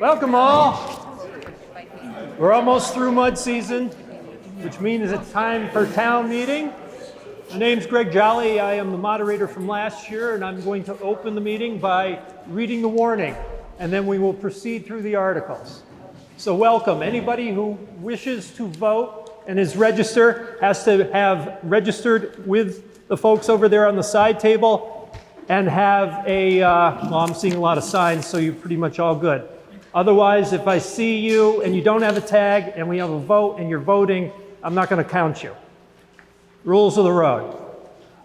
Welcome all. We're almost through mud season, which means it's time for town meeting. My name's Greg Jolly. I am the moderator from last year, and I'm going to open the meeting by reading the warning, and then we will proceed through the articles. So welcome. Anybody who wishes to vote and is registered has to have registered with the folks over there on the side table and have a, well, I'm seeing a lot of signs, so you're pretty much all good. Otherwise, if I see you and you don't have a tag and we have a vote and you're voting, I'm not going to count you. Rules of the road.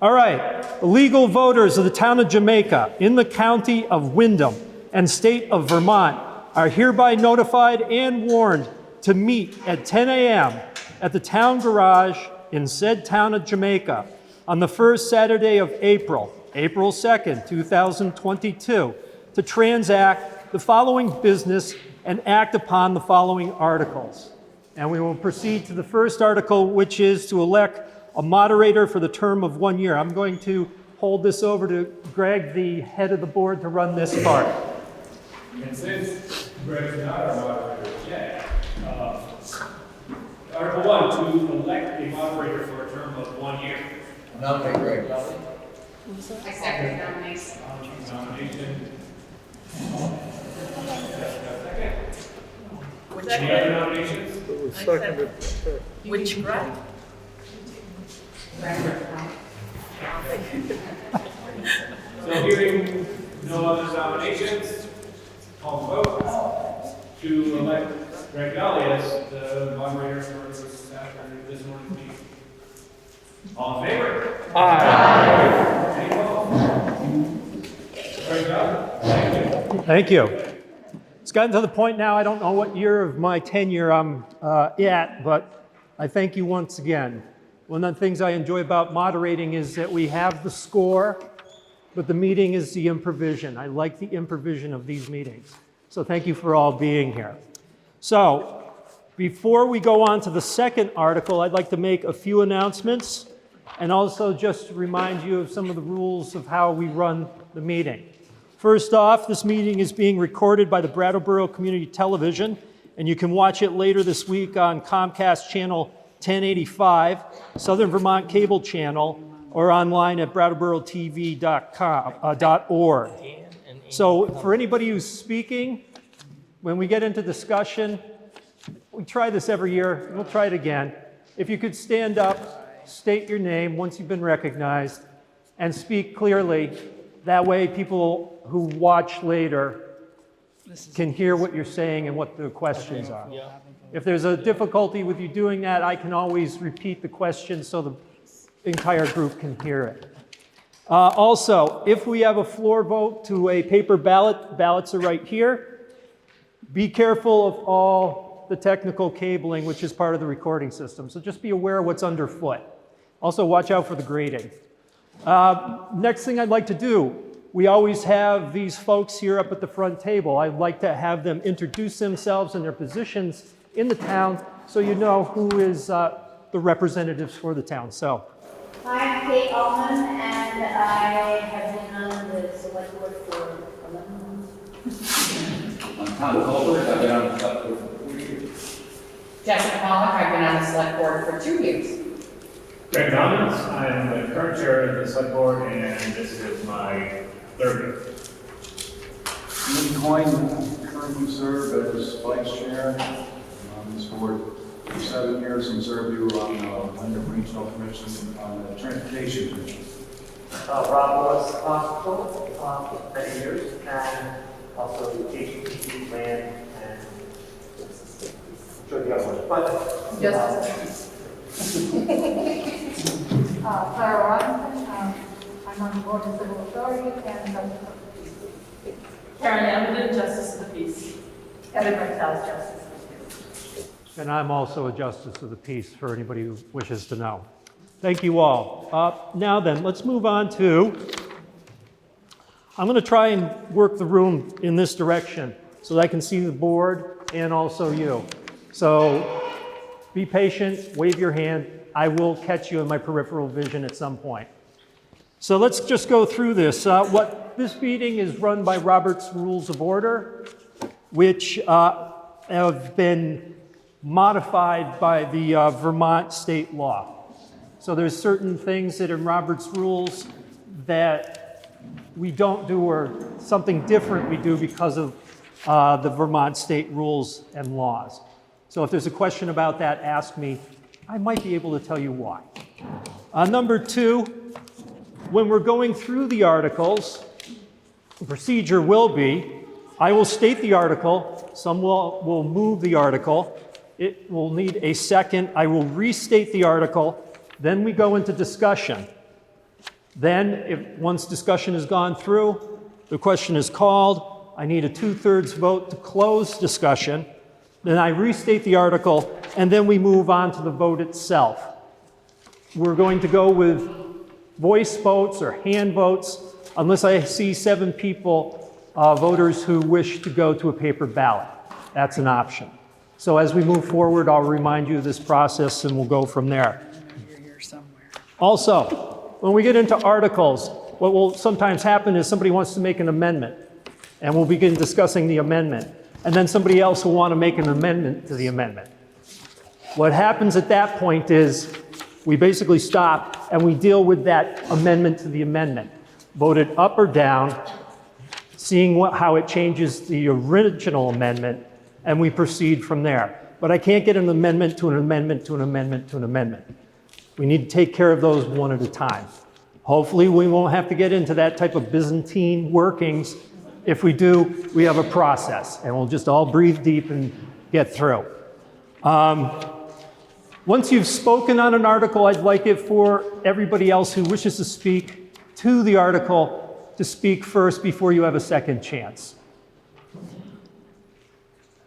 All right. Legal voters of the town of Jamaica in the county of Windham and state of Vermont are hereby notified and warned to meet at 10 a.m. at the town garage in said town of Jamaica on the first Saturday of April 2nd, 2022, to transact the following business and act upon the following articles. And we will proceed to the first article, which is to elect a moderator for the term of 1 year. I'm going to hold this over to Greg, the head of the board, to run this part. And since Greg's not our moderator yet, Article 1, to elect a moderator for a term of 1 year. Nominate Greg. I second the nomination. Nomination. Any other nominations? Which Greg? So hearing no other nominations, call the vote to elect Greg Jolly as the moderator for this morning's meeting. All in favor? Aye. Any opposed? Greg Jolly, thank you. Thank you. It's gotten to the point now, I don't know what year of my tenure I'm at, but I thank you once again. One of the things I enjoy about moderating is that we have the score, but the meeting is the improvisation. I like the improvisation of these meetings. So thank you for all being here. So before we go on to the second article, I'd like to make a few announcements and also just remind you of some of the rules of how we run the meeting. First off, this meeting is being recorded by the Brattleboro Community Television, and you can watch it later this week on Comcast Channel 1085, Southern Vermont Cable Channel, or online at brattleboro.tv.org. So for anybody who's speaking, when we get into discussion, we try this every year, we'll try it again. If you could stand up, state your name once you've been recognized, and speak clearly. That way people who watch later can hear what you're saying and what the questions are. If there's a difficulty with you doing that, I can always repeat the question so the entire group can hear it. Also, if we have a floor vote to a paper ballot, ballots are right here. Be careful of all the technical cabling, which is part of the recording system. So just be aware of what's underfoot. Also, watch out for the grating. Next thing I'd like to do, we always have these folks here up at the front table. I'd like to have them introduce themselves and their positions in the town so you know who is the representatives for the town. So, hi, I'm Kate Allman, and I have been on the Selectboard for 11 months. I'm Constable. I've been on the Selectboard for 4 years. Jessica Pollock, I've been on the Selectboard for 2 years. Greg Collins, I'm the current chair of the select board, and this is my third year. Ian Coyne, currently serve as vice chair on this board for 7 years and served you on the Windham Regional Commission on the Transportation Commission. Rob was Constable for many years, and also the HPC plan, and I'm sure the other one, but Clara Robinson, I'm on the Board of Civil Authority and Karen Emerson, Justice of the Peace. everybody tells Justice. and I'm also a justice of the peace for anybody who wishes to know. Thank you all. Now then, let's move on to, I'm going to try and work the room in this direction so that I can see the board and also you. So be patient, wave your hand. I will catch you in my peripheral vision at some point. So let's just go through this. This meeting is run by Robert's Rules of Order, which have been modified by the Vermont state law. So there's certain things that in Robert's Rules that we don't do, or something different we do because of the Vermont state rules and laws. So if there's a question about that, ask me. I might be able to tell you why. Number two, when we're going through the articles, the procedure will be, I will state the article, some will move the article, it will need a second, I will restate the article, then we go into discussion. Then, once discussion has gone through, the question is called, I need a 2/3 vote to close discussion, then I restate the article, and then we move on to the vote itself. We're going to go with voice votes or hand votes, unless I see 7 people, voters who wish to go to a paper ballot. That's an option. So as we move forward, I'll remind you of this process and we'll go from there. Also, when we get into articles, what will sometimes happen is somebody wants to make an amendment, and we'll begin discussing the amendment. And then somebody else will want to make an amendment to the amendment. What happens at that point is we basically stop and we deal with that amendment to the amendment. Vote it up or down, seeing how it changes the original amendment, and we proceed from there. But I can't get an amendment to an amendment to an amendment to an amendment. We need to take care of those one at a time. Hopefully we won't have to get into that type of Byzantine workings. If we do, we have a process, and we'll just all breathe deep and get through. Once you've spoken on an article, I'd like it for everybody else who wishes to speak to the article to speak first before you have a second chance.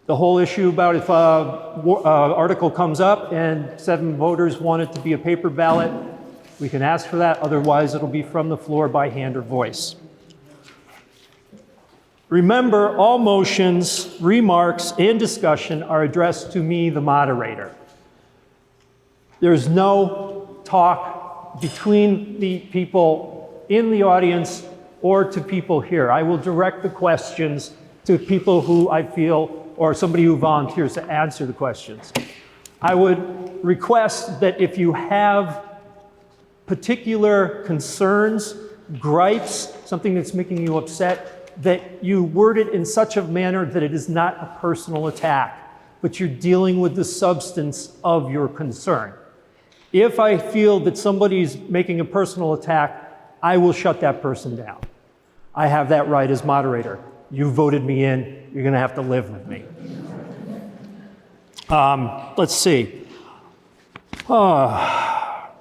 The whole issue about if an article comes up and 7 voters want it to be a paper ballot, we can ask for that. Otherwise, it'll be from the floor by hand or voice. Remember, all motions, remarks, and discussion are addressed to me, the moderator. There's no talk between the people in the audience or to people here. I will direct the questions to people who I feel, or somebody who volunteers to answer the questions. I would request that if you have particular concerns, gripes, something that's making you upset, that you word it in such a manner that it is not a personal attack, but you're dealing with the substance of your concern. If I feel that somebody's making a personal attack, I will shut that person down. I have that right as moderator. You voted me in, you're gonna have to live with me. Let's see. All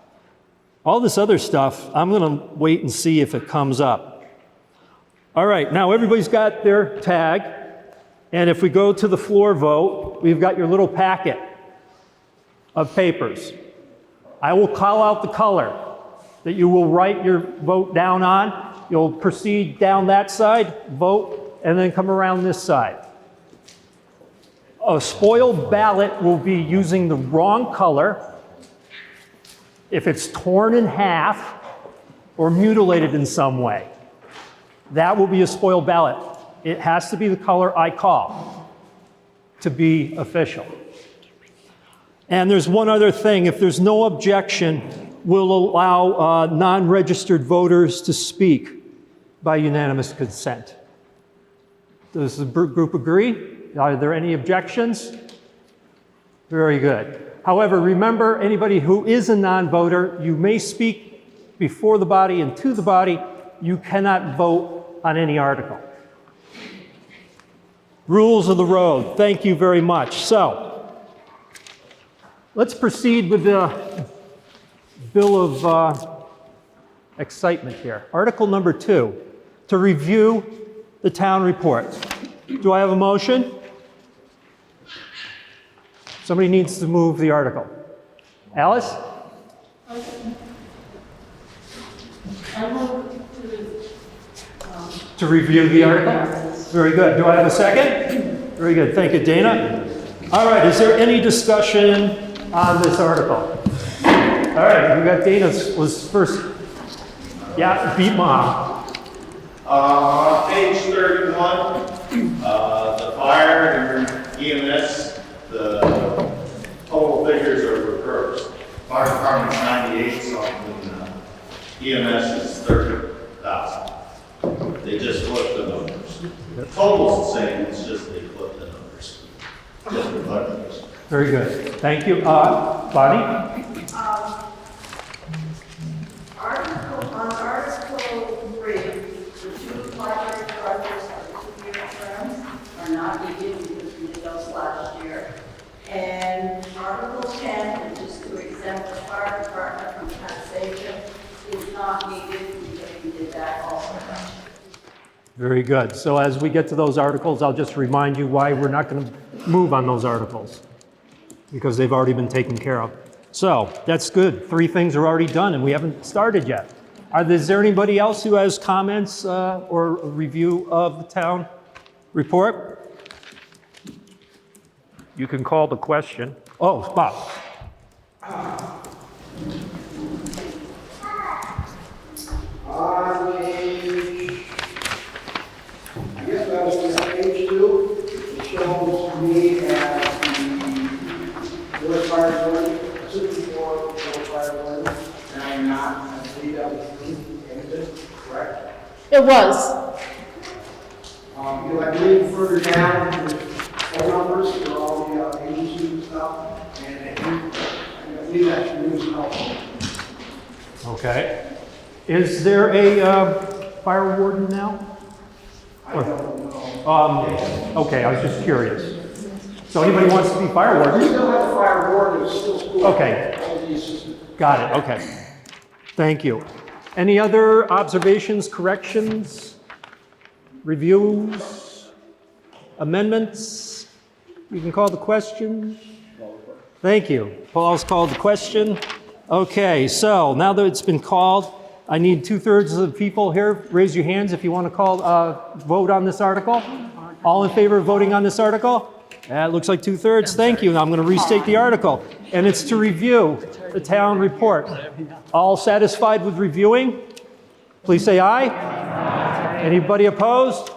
this other stuff, I'm gonna wait and see if it comes up. All right, now everybody's got their tag, and if we go to the floor vote, we've got your little packet of papers. I will call out the color that you will write your vote down on. You'll proceed down that side, vote, and then come around this side. A spoiled ballot will be using the wrong color. If it's torn in half or mutilated in some way, that will be a spoiled ballot. It has to be the color I call to be official. And there's one other thing. If there's no objection, we'll allow non-registered voters to speak by unanimous consent. Does the group agree? Are there any objections? Very good. However, remember, anybody who is a non-voter, you may speak before the body and to the body. You cannot vote on any article. Rules of the road. Thank you very much. So, let's proceed with the bill of excitement here. Article number 2, to review the town report. Do I have a motion? Somebody needs to move the article. Alice? I move To review the article? Very good. Do I have a second? Very good. Thank you, Dana. All right, is there any discussion on this article? All right, we got Dana was first Yeah, beat mom. On page 31, the fire and EMS, the total figures are reversed. Fire department's 98 something, EMS is 30,000. They just flipped the numbers. The total's the same, it's just they flipped the numbers. Just for clarification. Very good. Thank you. Bonnie? On Article 3, the two library projects for 2-year terms are not needed because we did those last year. And Article 10, which is to exempt the fire department from taxation, is not needed because we did that also last year. Very good. So as we get to those articles, I'll just remind you why we're not going to move on those articles, because they've already been taken care of. So that's good. 3 things are already done and we haven't started yet. Is there anybody else who has comments or a review of the town report? You can call the question. Oh, Bob. On page, I guess that was page 2, it shows me as the Board of Fire Warden, Assistant Board of Fire Warden, and I'm not a VW candidate, correct? It was. I believe further down, there's phone numbers for all the agencies and stuff, and I believe that should be helpful. Okay. Is there a fire warden now? I don't know. Okay, I was just curious. So anybody wants to be fire We warden? still have a fire warden, it's still school. Okay. All the assistant. Got it, okay. Thank you. Any other observations, corrections, reviews, amendments? You can call the question. Thank you. Paul's called the question. Okay, so now that it's been called, I need 2/3 of the people here. Raise your hands if you want to vote on this article. All in favor of voting on this article? It looks like 2/3. Thank you. Now I'm going to restate the article. And it's to review the town report. All satisfied with reviewing? Please say aye. Aye. Anybody opposed?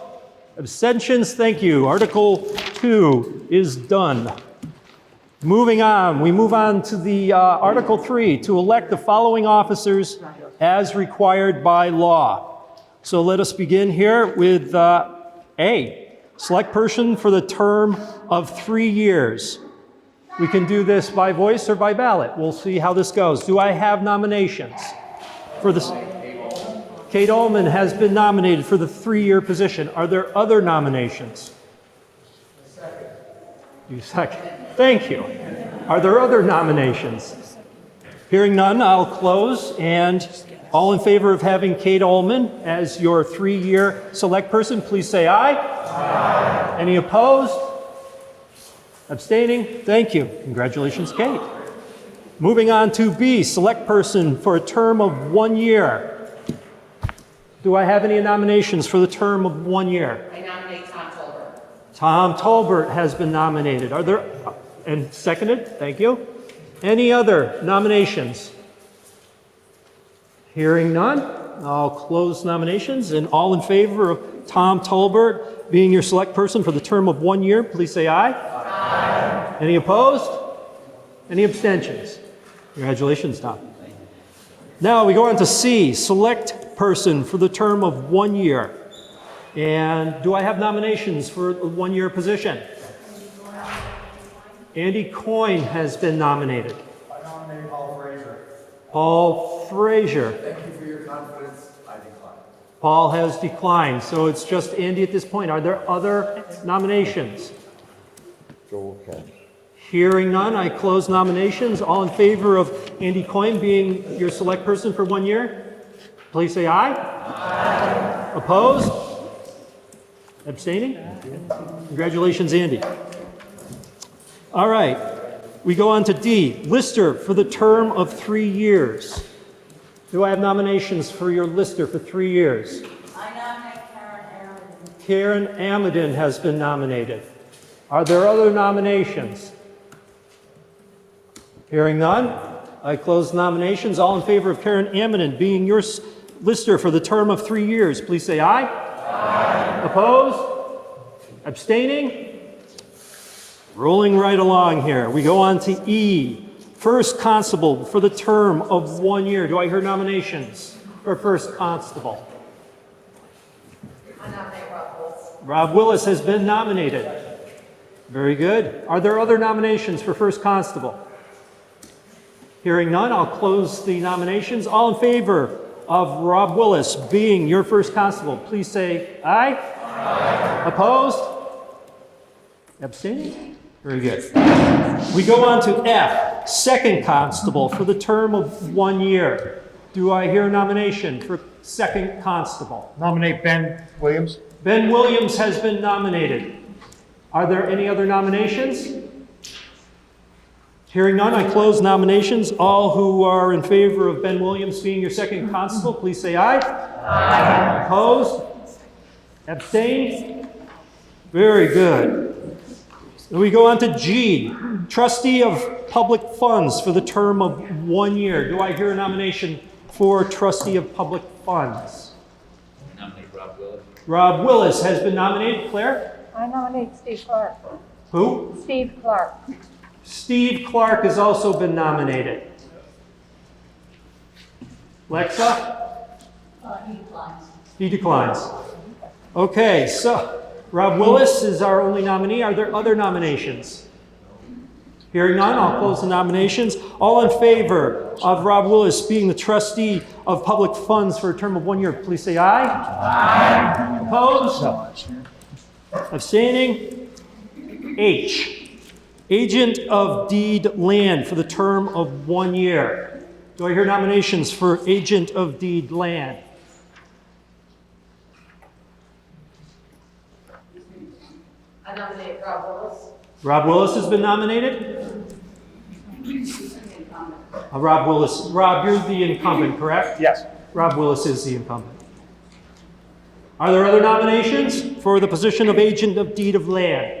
Abstentions? Thank you. Article 2 is done. Moving on, we move on to the Article 3, to elect the following officers as required by law. So let us begin here with A, select person for the term of 3 years. We can do this by voice or by ballot. We'll see how this goes. Do I have nominations for this? Kate Ullman has been nominated for the 3-year position. Are there other nominations? You second. Thank you. Are there other nominations? Hearing none, I'll close. And all in favor of having Kate Ullman as your 3-year select person, please say aye. Aye. Any opposed? Abstaining? Thank you. Congratulations, Kate. Moving on to B, select person for a term of 1 year. Do I have any nominations for the term of 1 year? I nominate Tom Tolbert. Tom Tolbert has been nominated. Are there, and seconded? Thank you. Any other nominations? Hearing none, I'll close nominations. And all in favor of Tom Tolbert being your select person for the term of 1 year, please say aye. Aye. Any opposed? Any abstentions? Congratulations, Tom. Now we go on to C, select person for the term of 1 year. And do I have nominations for a 1-year position? Andy Coyne has been nominated. I nominate Paul Fraser. Paul Fraser. Thank you for your confidence. I decline. Paul has declined, so it's just Andy at this point. Are there other nominations? Joel Kent. Hearing none, I close nominations. All in favor of Andy Coyne being your select person for 1 year? Please say aye. Aye. Opposed? Abstaining? Congratulations, Andy. All right, we go on to D, lister for the term of 3 years. Do I have nominations for your lister for 3 years? I nominate Karen Aramidon. Karen Amadin has been nominated. Are there other nominations? Hearing none, I close nominations. All in favor of Karen Amadin being your Lister for the term of 3 years, please say aye. Aye. Opposed? Abstaining? Rolling right along here. We go on to E. First Constable for the term of 1 year. Do I hear nominations for First Constable? I nominate Rob Willis. Rob Willis has been nominated. Very good. Are there other nominations for First Constable? Hearing none, I'll close the nominations. All in favor of Rob Willis being your First Constable, please say aye. Aye. Opposed? Abstaining? Very good. We go on to F, Second Constable for the term of 1 year. Do I hear a nomination for Second Constable? Nominate Ben Williams. Ben Williams has been nominated. Are there any other nominations? Hearing none, I close nominations. All who are in favor of Ben Williams being your Second Constable, please say aye. Aye. Opposed? Abstained? Very good. Then we go on to G, Trustee of Public Funds for the term of 1 year. Do I hear a nomination for Trustee of Public Funds? Nominate Rob Willis. Rob Willis has been nominated. Claire? I nominate Steve Clark. Who? Steve Clark. Steve Clark has also been nominated. Lexa? He declines. He declines. Okay, so Rob Willis is our only nominee. Are there other nominations? Hearing none, I'll close the nominations. All in favor of Rob Willis being the Trustee of Public Funds for a term of 1 year, please say aye. Aye. Opposed? Abstaining? H, Agent of Deed Land for the term of 1 year. Do I hear nominations for Agent of Deed Land? I nominate Rob Willis. Rob Willis has been nominated? Rob Willis. Rob, you're the incumbent, correct? Yes. Rob Willis is the incumbent. Are there other nominations for the position of Agent of Deed of Land?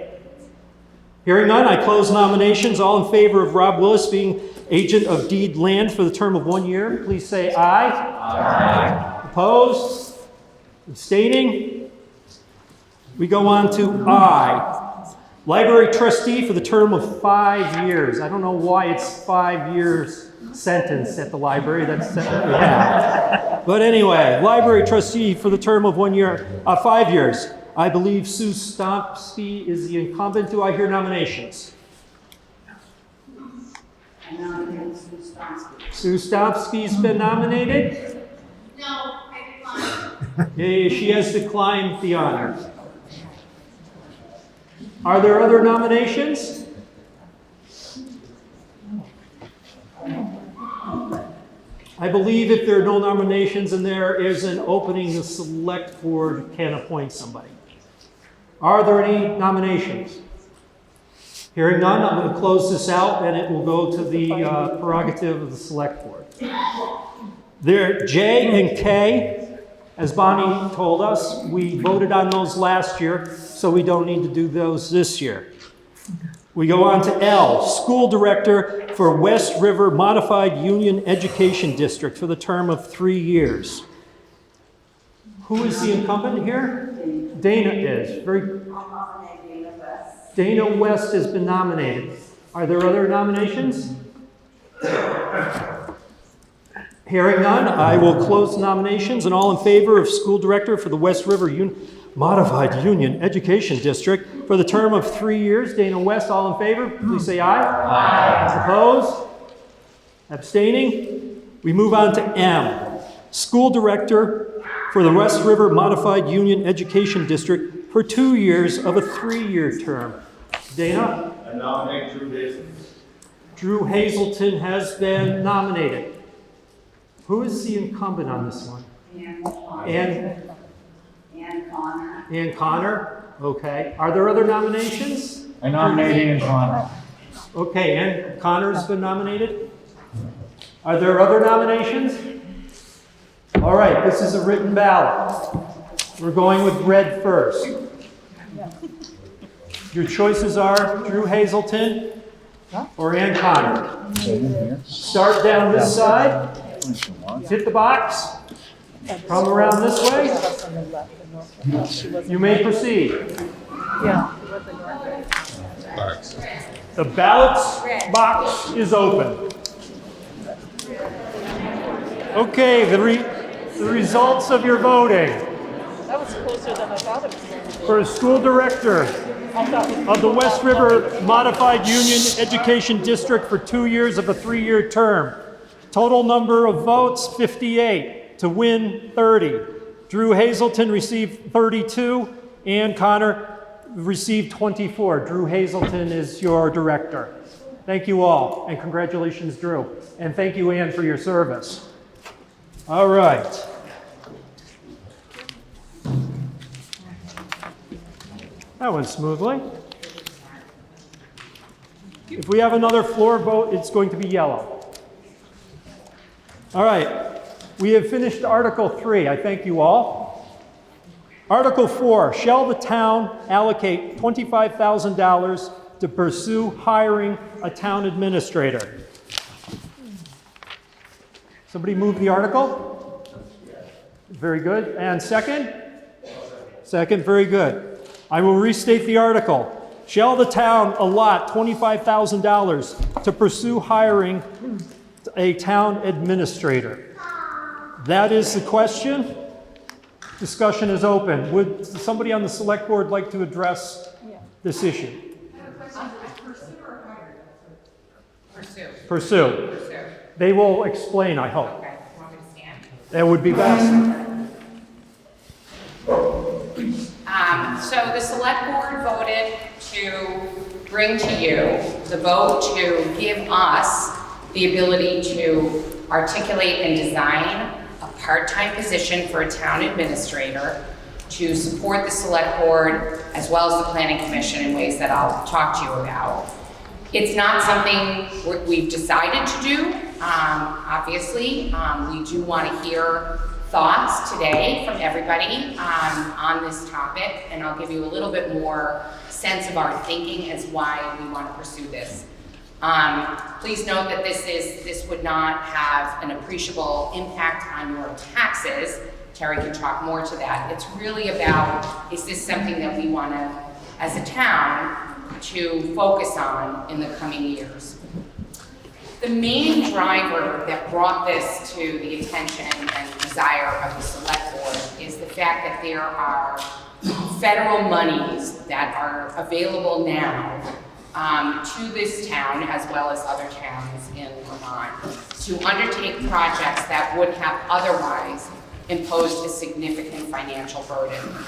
Hearing none, I close nominations. All in favor of Rob Willis being Agent of Deed Land for the term of 1 year, please say aye. Aye. Opposed? Abstaining? We go on to I, Library Trustee for the term of 5 years. I don't know why it's 5 years sentence at the library. That's yeah. But anyway, Library Trustee for the term of 1 year, 5 years. I believe Sue Stompsky is the incumbent. Do I hear nominations? I nominate Sue Stompsky. Sue Stompsky's been nominated. No, I decline. She has declined the honor. Are there other nominations? I believe if there are no nominations and there is an opening, the select board can appoint somebody. Are there any nominations? Hearing none, I'm going to close this out and it will go to the prerogative of the select board. There, J and K, as Bonnie told us, we voted on those last year, so we don't need to do those this year. We go on to L, School Director for West River Modified Union Education District for the term of 3 years. Who is the incumbent here? Dana is. Dana West has been nominated. Are there other nominations? Hearing none, I will close the nominations, and all in favor of School Director for the West River Modified Union Education District for the term of 3 years, Dana West, all in favor, please say aye. Aye. Opposed? Abstaining? We move on to M, School Director for the West River Modified Union Education District for 2 years of a 3-year term. Dana? I nominate Drew Hazelton. Drew Hazelton has been nominated. Who is the incumbent on this one? Ann Connor. Ann Connor? Okay. Are there other nominations? I nominate Ann Connor. Okay, Ann Connor's been nominated. Are there other nominations? All right, this is a written ballot. We're going with red first. Your choices are Drew Hazelton or Ann Connor. Start down this side. Hit the box. Come around this way. You may proceed. Yeah. The ballot box is open. Okay, the results of your voting. That was closer than I thought it was going to be. For school director of the West River Modified Union Education District for 2 years of a 3-year term. Total number of votes, 58. To win, 30. Drew Hazelton received 32. Ann Connor received 24. Drew Hazelton is your director. Thank you all, and congratulations, Drew. And thank you, Ann, for your service. All right. That went smoothly. If we have another floor vote, it's going to be yellow. All right, we have finished Article 3. I thank you all. Article 4, shall the town allocate $25,000 to pursue hiring a town administrator? Somebody move the article? Very good. And second? Second, very good. I will restate the article. Shall the town allot $25,000 to pursue hiring a town administrator? That is the question. Discussion is open. Would somebody on the select board like to address this issue? Pursue. Pursue. They will explain, I hope. Okay, want me to stand? That would be best. So the select board voted to bring to you the vote to give us the ability to articulate and design a part-time position for a town administrator to support the select board as well as the planning commission in ways that I'll talk to you about. It's not something we've decided to do, obviously. We do want to hear thoughts today from everybody on this topic, and I'll give you a little bit more sense of our thinking as why we want to pursue this. Please note that this would not have an appreciable impact on your taxes. Terry can talk more to that. It's really about, is this something that we want to, as a town, to focus on in the coming years? The main driver that brought this to the attention and desire of the select board is the fact that there are federal monies that are available now to this town as well as other towns in Vermont to undertake projects that would have otherwise imposed a significant financial burden.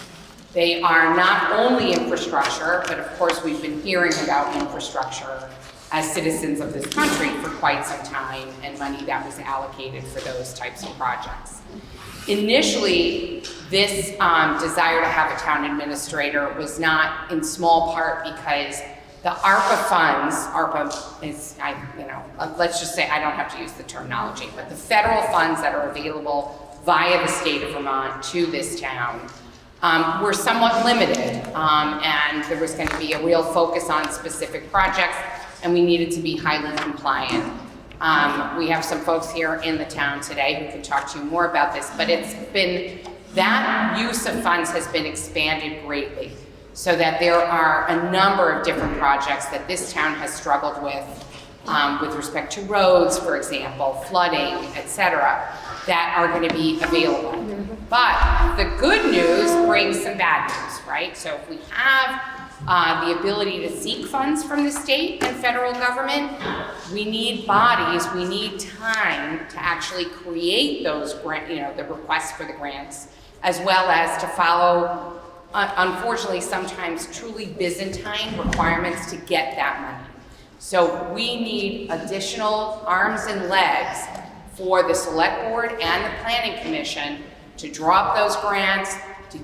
They are not only infrastructure, but of course we've been hearing about infrastructure as citizens of this country for quite some time, and money that was allocated for those types of projects. Initially, this desire to have a town administrator was not in small part because the ARPA funds, ARPA is, let's just say, I don't have to use the terminology, but the federal funds that are available via the state of Vermont to this town were somewhat limited, and there was going to be a real focus on specific projects, and we needed to be highly compliant. We have some folks here in the town today who can talk to you more about this, but that use of funds has been expanded greatly so that there are a number of different projects that this town has struggled with respect to roads, for example, flooding, etc., that are going to be available. But the good news brings some bad news, right? So if we have the ability to seek funds from the state and federal government, we need bodies, we need time to actually create those the requests for the grants, as well as to follow, unfortunately, sometimes truly Byzantine requirements to get that money. So we need additional arms and legs for the select board and the planning commission to drop those grants, to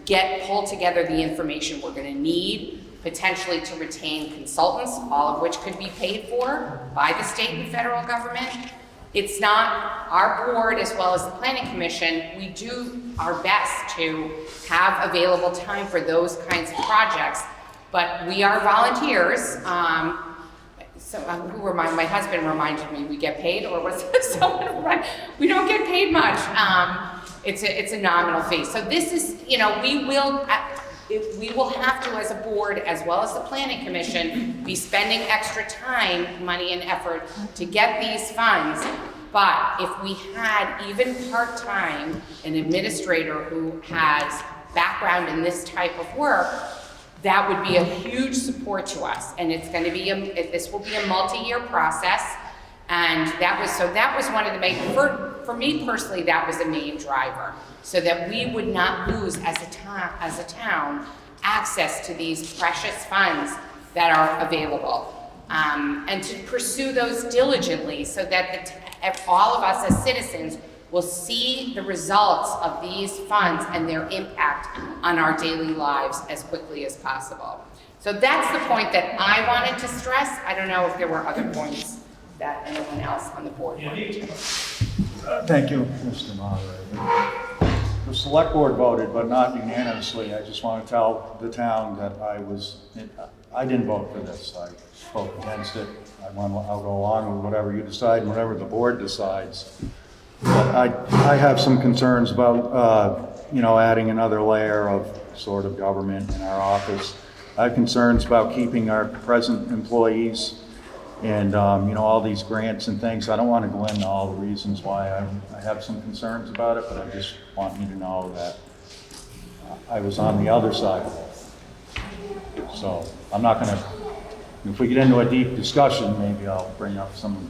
pull together the information we're going to need, potentially to retain consultants, all of which could be paid for by the state and federal government. It's not our board as well as the planning commission. We do our best to have available time for those kinds of projects, but we are volunteers. my husband reminded me, we get paid, or was it someone, right? We don't get paid much. It's a nominal fee. So this is, you know, we will have to, as a board, as well as the planning commission, be spending extra time, money, and effort to get these funds. But if we had even part-time an administrator who has background in this type of work, that would be a huge support to us. And it's going to be this will be a multi-year process. And that was one of the main, for me personally, that was the main driver, so that we would not lose as a town access to these precious funds that are available, and to pursue those diligently, so that all of us as citizens will see the results of these funds and their impact on our daily lives as quickly as possible. So that's the point that I wanted to stress. I don't know if there were other points that anyone else on the board wanted to. Thank you, Mr. Moderator. The select board voted, but not unanimously. I just want to tell the town that I didn't vote for this. I spoke against it. I'll go along with whatever you decide and whatever the board decides. But I have some concerns about, adding another layer of sort of government in our office. I have concerns about keeping our present employees and, all these grants and things. I don't want to go into all the reasons why I have some concerns about it, but I just want you to know that I was on the other side of it. So I'm not going to, if we get into a deep discussion, maybe I'll bring up some of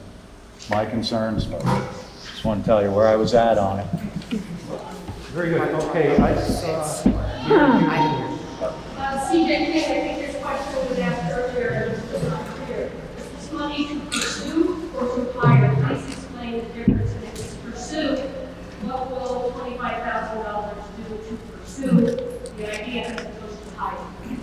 my concerns, but I just want to tell you where I was at on it. Very good. Okay, CJ, I think this question was asked earlier, and it was not clear. Is this money to pursue or to hire? Please explain the difference. And if it's pursue, what will $25,000 do to pursue the idea as opposed to hire?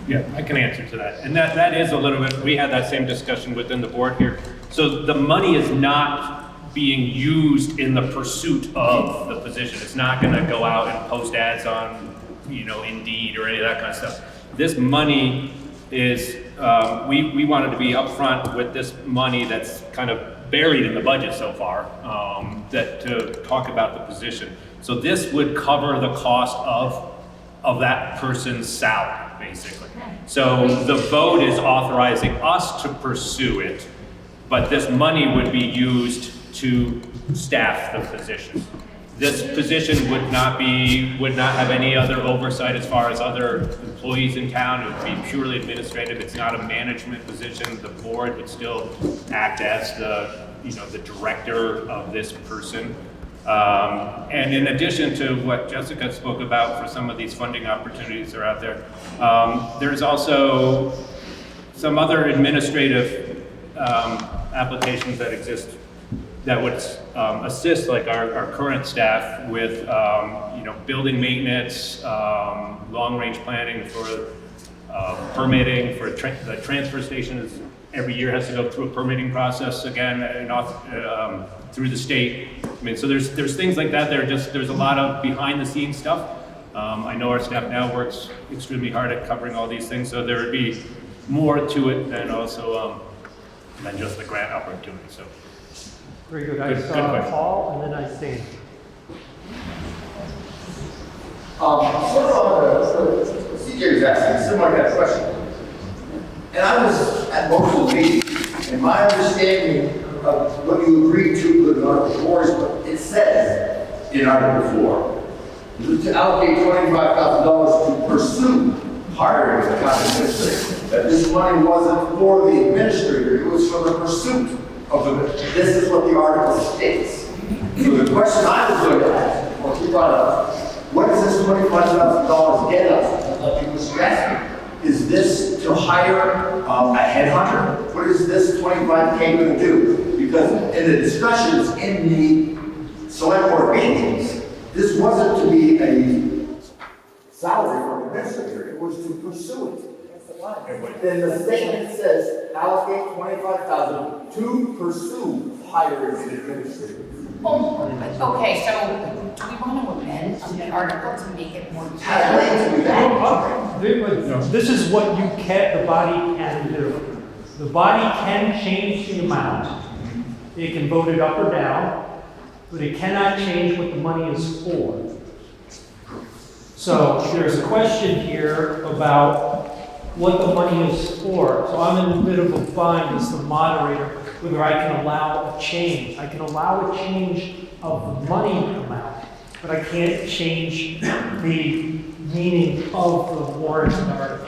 Yeah, I can answer to that. And that is a little bit, we had that same discussion within the board here. So the money is not being used in the pursuit of the position. It's not gonna go out and post ads on, Indeed or any of that kind of stuff. This money is, we wanted to be upfront with this money that's kind of buried in the budget so far, that to talk about the position. So this would cover the cost of that person's salary, basically. So the vote is authorizing us to pursue it, but this money would be used to staff the position. This position would not have any other oversight as far as other employees in town. It would be purely administrative. It's not a management position. The board would still act as the director of this person. And in addition to what Jessica spoke about for some of these funding opportunities that are out there, there's also some other administrative applications that exist that would assist like our current staff with building maintenance, long-range planning for permitting for the transfer station. Every year has to go through a permitting process again and through the state. I mean, so there's things like that. There's a lot of behind-the-scenes stuff. I know our staff now works extremely hard at covering all these things, so there would be more to it than also than just the grant opportunity. So. very good. I saw Paul and then I stand. CJ was asking a similar kind of question. And I was at most of the meetings, and my understanding of what you agreed to with Article 4 is what it says in Article 4. To allocate $25,000 to pursue hiring a county administrator. That this money wasn't for the administrator, it was for the pursuit of the, this is what the article states. So the question I was going to ask, or he brought up, what does this $25,000 get us? Like you was asking, is this to hire a headhunter? What is this 25K going to do? Because in the discussions in the select board meetings, this wasn't to be a salary for an administrator, it was to pursue it. Then the statement says allocate $25,000 to pursue hiring an administrator. Okay, so do we want to amend the article to make it more This is what the body can do. The body can change the amount. It can vote it up or down, but it cannot change what the money is for. So there's a question here about what the money is for. So I'm in a bit of a bind as the moderator, whether I can allow a change. I can allow a change of the money amount, but I can't change the meaning of the warrant article.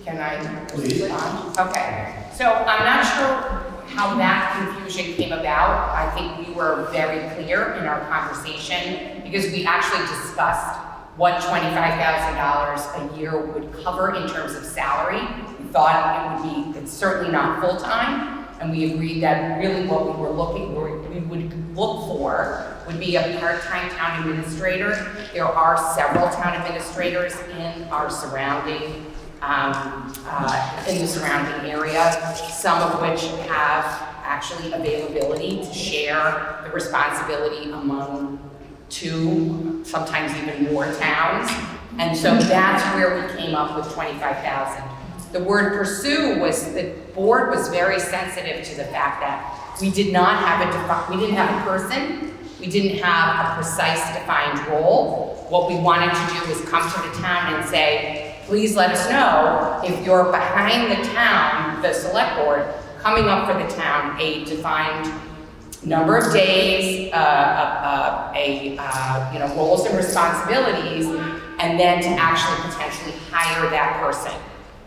Can I Please. respond? Okay, so I'm not sure how that confusion came about. I think we were very clear in our conversation because we actually discussed what $25,000 a year would cover in terms of salary. We thought it's certainly not full-time, and we agreed that really what we would look for would be a part-time town administrator. There are several town administrators in our surrounding in the surrounding area, some of which have actually availability to share the responsibility among 2, sometimes even more towns. And so that's where we came up with 25,000. The word pursue the board was very sensitive to the fact that we did not have we didn't have a person, we didn't have a precise defined role. What we wanted to do was come to the town and say, please let us know if you're behind the town, the select board, coming up for the town, a defined number of days, roles and responsibilities, and then to actually potentially hire that person.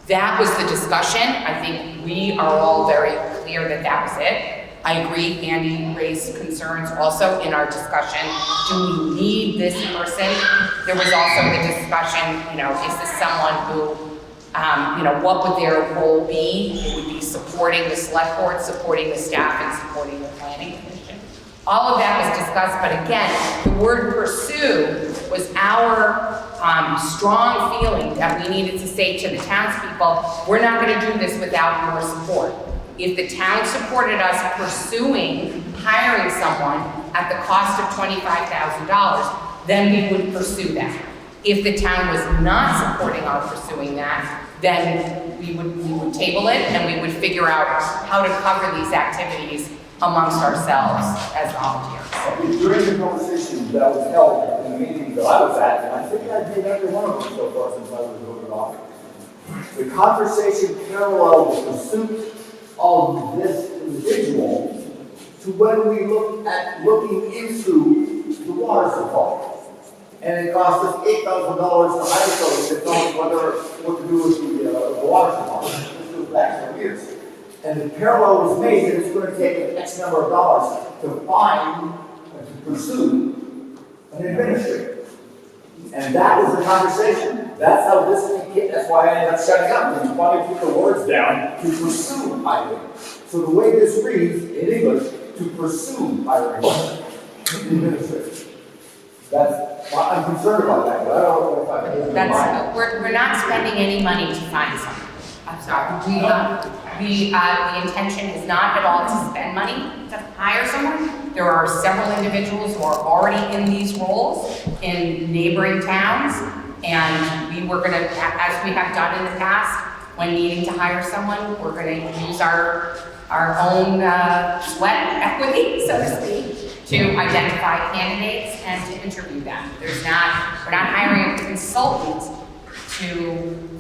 That was the discussion. I think we are all very clear that that was it. I agree, Andy raised concerns also in our discussion. Do we need this person? There was also the discussion, is this someone who, what would their role be? It would be supporting the select board, supporting the staff, and supporting the planning commission. All of that was discussed, but again, the word pursue was our strong feeling that we needed to say to the townspeople, we're not gonna do this without your support. If the town supported us pursuing hiring someone at the cost of $25,000, then we would pursue that. If the town was not supporting our pursuing that, then we would table it and we would figure out how to cover these activities amongst ourselves as volunteers. During the conversation that was held in the meeting that I was at, and I think I've made every one of them so far since I was voted off, the conversation paralleled the pursuit of this individual to when we looked at looking into the water supply. And it cost us $8,000 to hire someone to tell us what to do with the water supply. This goes back some years. And the parallel was made that it's going to take an X number of dollars to find and to pursue an administrator. And that was the conversation. That's how this thing came. That's why I ended up shutting up, because you finally put the words down to pursue hiring. So the way this reads in English, to pursue hiring administrators. I'm concerned about that, but I don't know if I We're not spending any money to find someone. I'm sorry. The intention is not at all to spend money to hire someone. There are several individuals who are already in these roles in neighboring towns, and we were going to, as we have done in the past, when needing to hire someone, we're going to use our own sweat equity, so to speak, to identify candidates and to interview them. We're not hiring a consultant to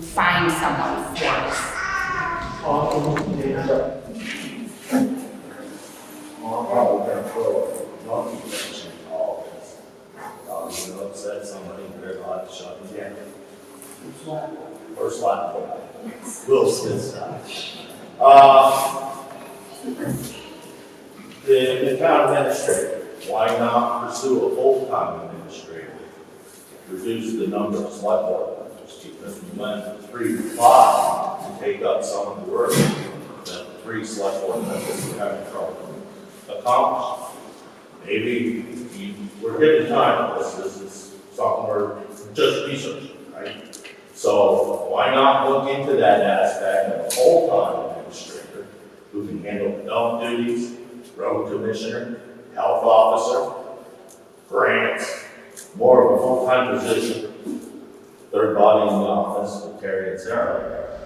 find someone for us. I'm probably going to throw a monkey wrench in all this. I'm going to upset somebody and they're going to shut me down. Or slap me. Will Smith style. The town administrator, why not pursue a full-time administrator? Reduce the number of select board members, because we went from 3 to 5 to take up some of the work that the 3 select board members were having trouble accomplish. Maybe we're given time for this. This is something we're just researching, right? So why not look into that aspect of a full-time administrator who can handle dump duties, road commissioner, health officer, grants, more of a full-time position. Third body in the office will carry its error.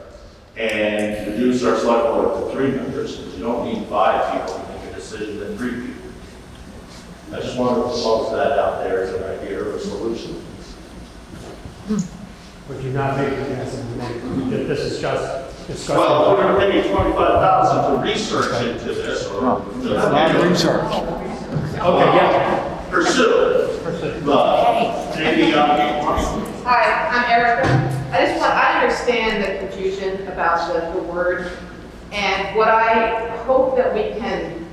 and reduce our select board to 3 members, because you don't need 5 people to make a decision than 3 people. I just wanted to propose that out there as an idea or a solution. Would you not make it, this is just discussion? Well, if we're going to pay you $25,000 to research into this, or Not research. Okay, yeah. pursue, maybe, Hi, I'm Erica. I understand the confusion about the word, and what I hope that we can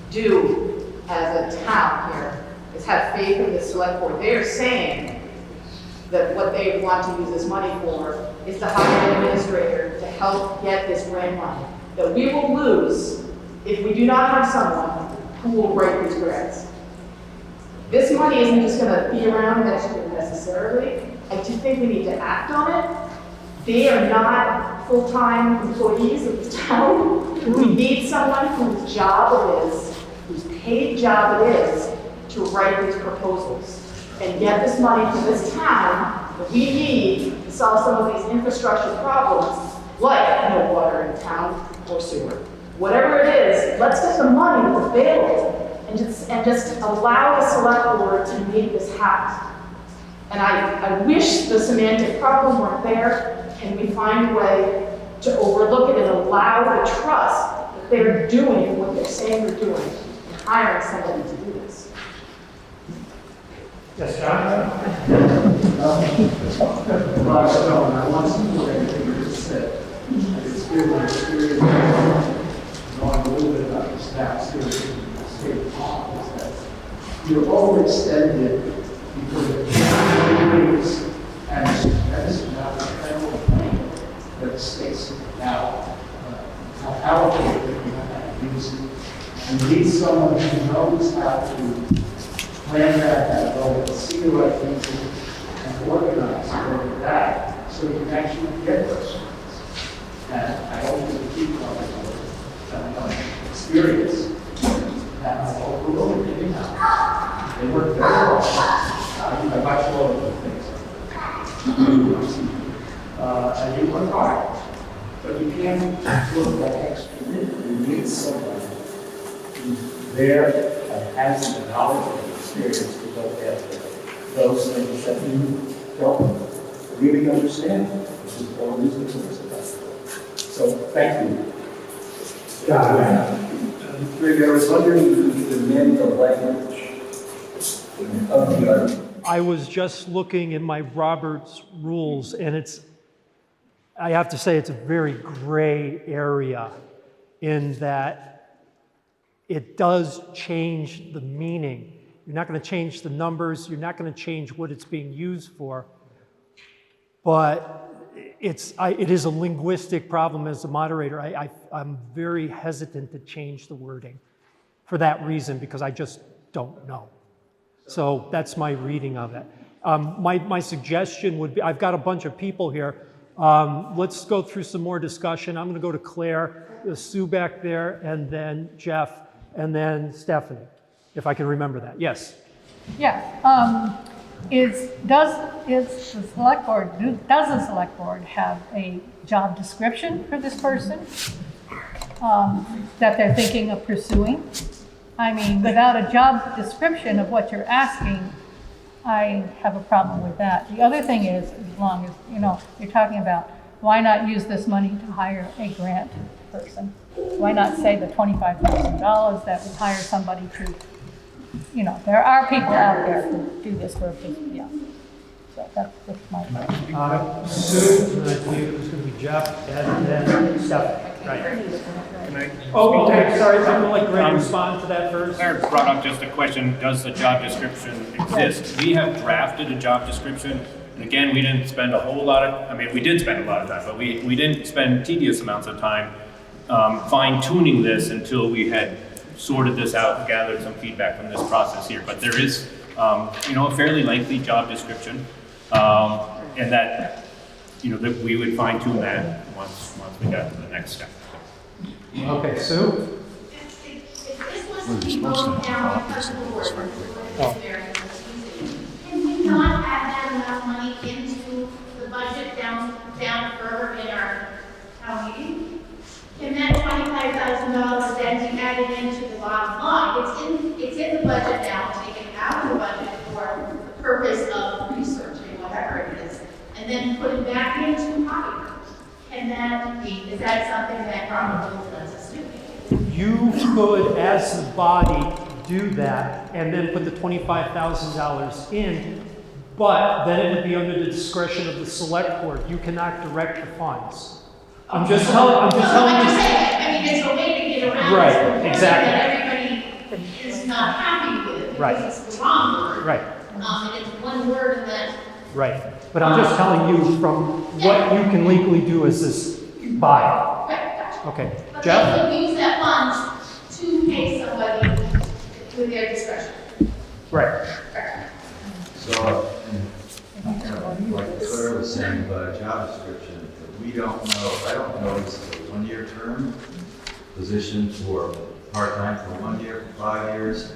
do as a town here is have faith in the select board. They are saying that what they want to use this money for is to hire an administrator to help get this grant money, that we will lose if we do not have someone who will write these grants. This money isn't just going to be around next year necessarily. I do think we need to act on it. They are not full-time employees of the town. We need someone whose job it is, whose paid job it is, to write these proposals and get this money to this town that we need to solve some of these infrastructure problems, like no water in town or sewer. Whatever it is, let's get the money that's available and just allow the select board to make this happen. And I wish the semantic problem weren't there. Can we find a way to overlook it and allow the trust that they're doing what they're saying they're doing and hiring somebody to do this? Yes, John? I want to support everything you just said. It's been my experience knowing a little bit about the staff here in the state of Vermont, is that you're overextended because of the and that is not the federal money that the states now allocate and use. You need someone who knows how to plan that well, and see the right things and organize for that so you can actually get those funds. And I hope you keep on experience that I hope we're really getting out. They work very hard. I much lower than things. And you work hard. But you can't look that extra minute. You need someone who's there and has the knowledge and experience to go after those things that you don't really understand, which is all reason to listen about. So, thank you. Greg, I was wondering if you could amend the language of the article. I was just looking in my Roberts rules, and I have to say it's a very gray area in that it does change the meaning. You're not going to change the numbers, you're not going to change what it's being used for, but it is a linguistic problem as a moderator. I'm very hesitant to change the wording for that reason, because I just don't know. So that's my reading of it. My suggestion would be, I've got a bunch of people here. Let's go through some more discussion. I'm going to go to Claire, Sue back there, and then Jeff, and then Stephanie, if I can remember that. Yes. Yeah. Does the select board have a job description for this person that they're thinking of pursuing? I mean, without a job description of what you're asking, I have a problem with that. The other thing is, as long as, you're talking about, why not use this money to hire a grant person? Why not say the $25,000 that would hire somebody to, there are people out there who do this for a business, yeah. So that's my question. Sue, and I believe it was going to be Jeff, and then Stephanie. Right. Oh, okay, sorry, I'm going to let Greg respond to that first. Claire brought up just a question, does the job description exist? We have drafted a job description, and again, we didn't spend a whole lot of, we did spend a lot of time, but we didn't spend tedious amounts of time fine-tuning this until we had sorted this out and gathered some feedback from this process here. But there is, a fairly lengthy job description, and that, that we would fine-tune that once we got to the next step. Okay, Sue? If this was to be voted down by the board, can we not have that enough money into the budget down further in our town meeting, can that $25,000 then be added into the bottom line? It's in the budget now, taken out of the budget for the purpose of researching, whatever it is, and then put it back into pocket. Can that be, is that something that probably lets us do? You could, as the body, do that and then put the $25,000 in, but then it would be under the discretion of the select board. You cannot direct the funds. I'm just telling you. saying, I mean, there's a way to get around Right, this exactly. that everybody is not happy with, Right. because it's the wrong word. Right, And it's one word and then, right. But I'm just telling you from what you can legally do as this body. right, gotcha. Okay, But Jeff? they can use that fund to pay somebody with their discretion. Right. So, like Claire was saying about a job description, we don't know, I don't know, is it a one-year term position for part-time for 1 year, for 5 years?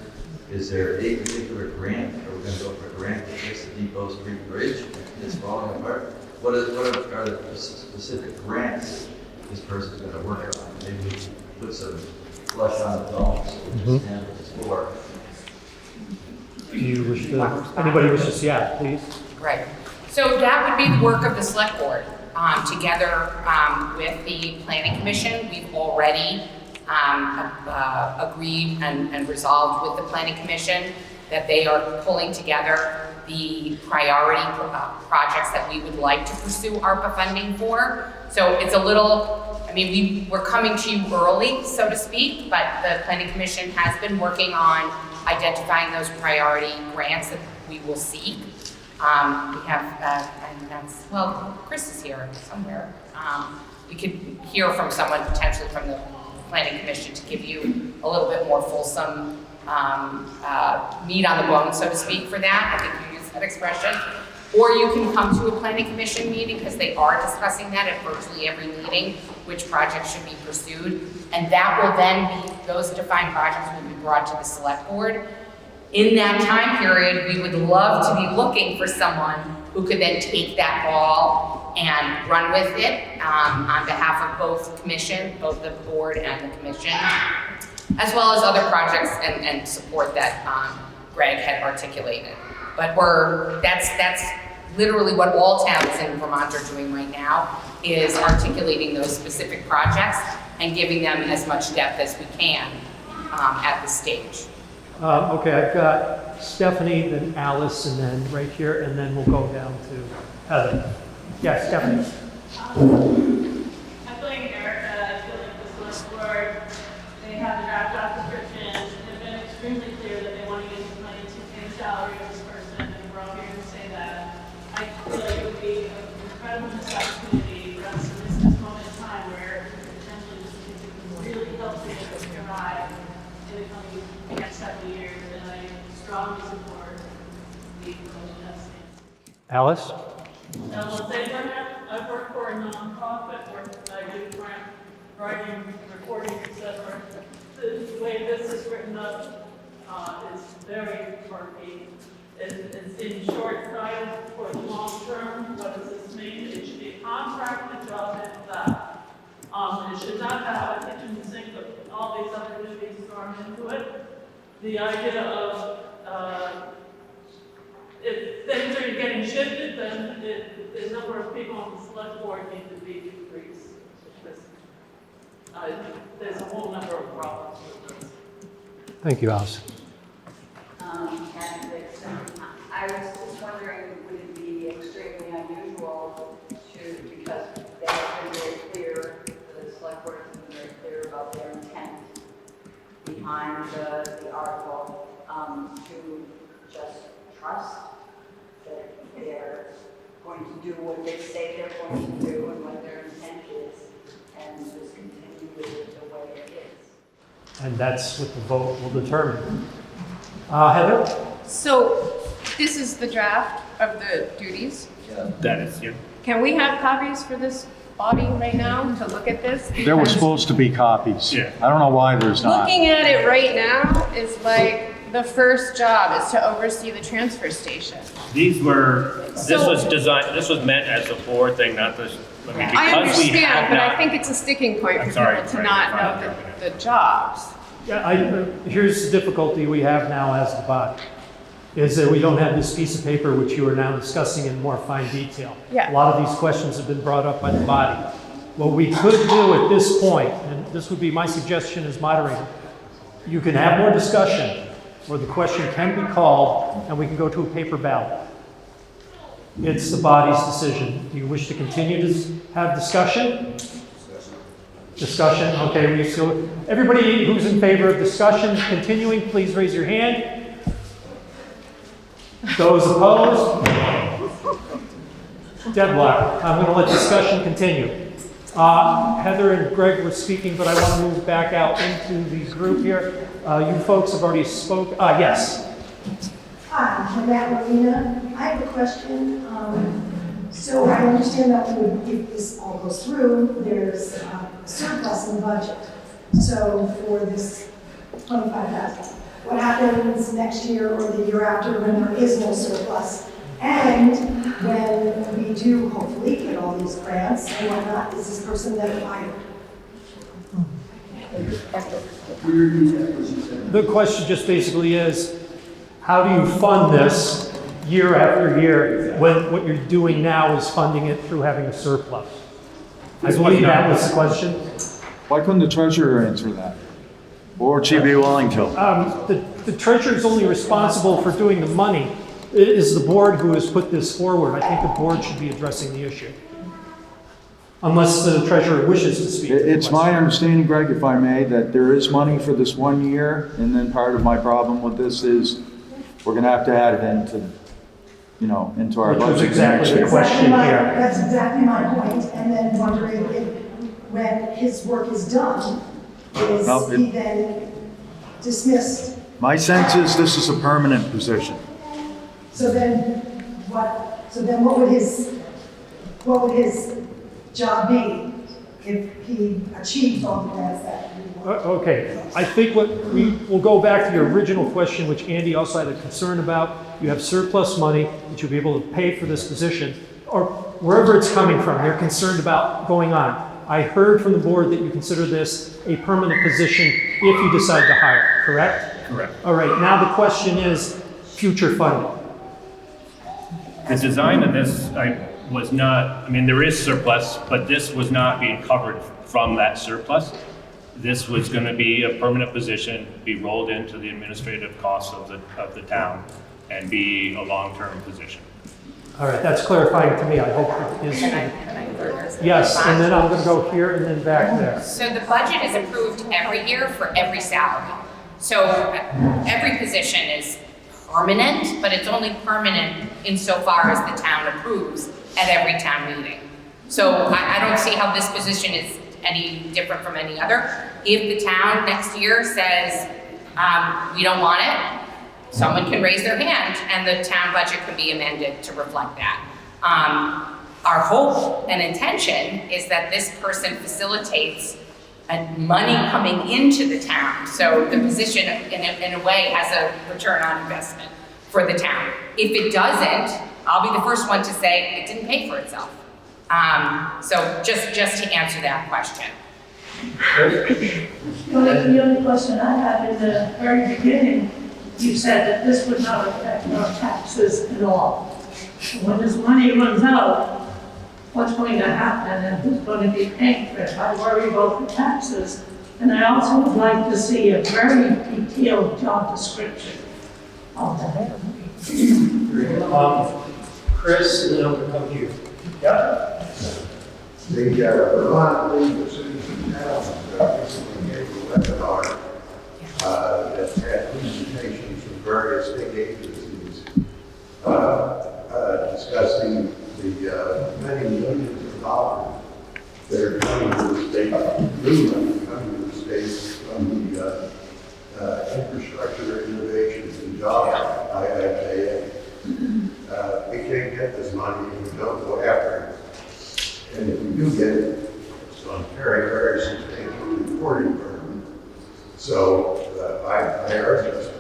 Is there a particular grant? Are we going to go for a grant to fix the Depot Street Bridge? It's falling apart. What are the specific grants this person's going to work on? Maybe we can put some flesh on the bone, so we just handle this for. Do you wish to, anybody wishes, yeah, please. Right. So that would be the work of the select board. Together with the planning commission, we've already agreed and resolved with the planning commission that they are pulling together the priority projects that we would like to pursue ARPA funding for. So it's a little, I mean, we're coming to you early, so to speak, but the planning commission has been working on identifying those priority grants that we will seek. We have, and that's, well, Chris is here somewhere. We could hear from someone potentially from the planning commission to give you a little bit more fulsome meat on the bone, so to speak, for that. I think you use that expression. Or you can come to a planning commission meeting, because they are discussing that at virtually every meeting, which projects should be pursued. And that will then be, those defined projects will be brought to the select board. In that time period, we would love to be looking for someone who could then take that ball and run with it on behalf of both commission, both the board and the commission, as well as other projects and support that Greg had articulated. But that's literally what all towns in Vermont are doing right now, is articulating those specific projects and giving them as much depth as we can at this stage. Okay, I've got Stephanie, then Alice, and then right here, and then we'll go down to Heather. Yeah, Stephanie. I'm playing Erica. I feel like the select board, they have the draft job description. They've been extremely clear that they want to use the money to pay the salary of this person, and we're all here to say that. I feel like it would be an incredible missed opportunity for us to miss this moment in time where potentially this can really help the thrive in the coming next couple of years, and I strongly support the motion as stands. Alice? Now, let's say I work for a nonprofit where I do grant writing, recording, etc. The way this is written up is very murky. It's in short-sighted for the long term. What does this mean? It should be a contracted job at that. It should not have a kitchen sink with all these other duties thrown into it. The idea of if things are getting shifted, then the number of people on the select board need to be decreased. There's a whole number of problems with this. Thank you, Alice. And I was just wondering, would it be extremely unusual to, because they have been very clear, the select board has been very clear about their intent behind the article, to just trust that they're going to do what they say they're going to do and what their intent is, and just continue with it the way it is. And that's what the vote will determine. Heather? So this is the draft of the duties. That is, yeah. Can we have copies for this body right now to look at this? There were Because supposed to be copies. Yeah. I don't know why there's not. looking at it right now is like the first job is to oversee the transfer station. These were, this So- was designed, this was meant as a forward thing, not the I mean, I because we understand, have but I not- think it's a sticking point I'm for sorry, people to Frank, not I'm know fine. the jobs. Yeah, here's the difficulty we have now as the body, is that we don't have this piece of paper which you are now discussing in more fine detail. Yeah. A lot of these questions have been brought up by the body. What we could do at this point, and this would be my suggestion as moderator, you can have more discussion, or the question can be called, and we can go to a paper ballot. It's the body's decision. Do you wish to continue to have discussion? Discussion, okay, we still, everybody who's in favor of discussion continuing, please raise your hand. Those opposed? Deadlock. I'm going to let discussion continue. Heather and Greg were speaking, but I want to move back out into the group here. You folks have already spoke. Yes. Hi, I'm Matt Marina. I have a question. So I understand that if this all goes through, there's a surplus in the budget. So for this $25,000, what happens next year or the year after when there is no surplus? And when we do hopefully get all these grants and whatnot, is this person then hired? The question just basically is, how do you fund this year after year when what you're doing now is funding it through having a surplus? I believe that was the question. Why couldn't the treasurer answer that? Or would she be willing to? The treasurer is only responsible for doing the money. It is the board who has put this forward. I think the board should be addressing the issue. Unless the treasurer wishes to speak. It's my understanding, Greg, if I may, that there is money for this 1 year, and then part of my problem with this is we're gonna have to add it into our Which was budget. exactly the question here. That's exactly my point. And then wondering if, when his work is done, is he then dismissed? My sense is this is a permanent position. So then what would his job be if he achieved all the grants that he wanted? Okay, I think we'll go back to your original question, which Andy also had a concern about. You have surplus money that you'll be able to pay for this position, or wherever it's coming from. They're concerned about going on. I heard from the board that you consider this a permanent position if you decide to hire, correct? Correct. All right, now the question is future funding. The design of this, was not, I mean, there is surplus, but this was not being covered from that surplus. This was going to be a permanent position, be rolled into the administrative costs of the town, and be a long-term position. All right, that's clarifying to me. I hope it is. Yes, and then I'm going to go here and then back there. So the budget is approved every year for every salary. So every position is permanent, but it's only permanent insofar as the town approves at every town meeting. So I don't see how this position is any different from any other. If the town next year says, we don't want it, someone can raise their hand and the town budget could be amended to reflect that. Our hope and intention is that this person facilitates money coming into the town. So the position in a way has a return on investment for the town. If it doesn't, I'll be the first one to say it didn't pay for itself. So just to answer that question. The only question I have, in the very beginning, you said that this would not affect our taxes at all. When this money runs out, what's going to happen and who's going to be paying for it? I worry about the taxes. And I also would like to see a very detailed job description of that. Chris, and then I'm going to come here. Yeah. The Vermont League of Cities and Towns recently gave a webinar that had presentations from various state agencies discussing the many millions of dollars that are coming to the state, new money coming to the state from the Infrastructure Innovations and Jobs, IIJA. We can't get this money if we don't go after it. And if we do get it, it's on very, very substantial reporting burden. So I urge us to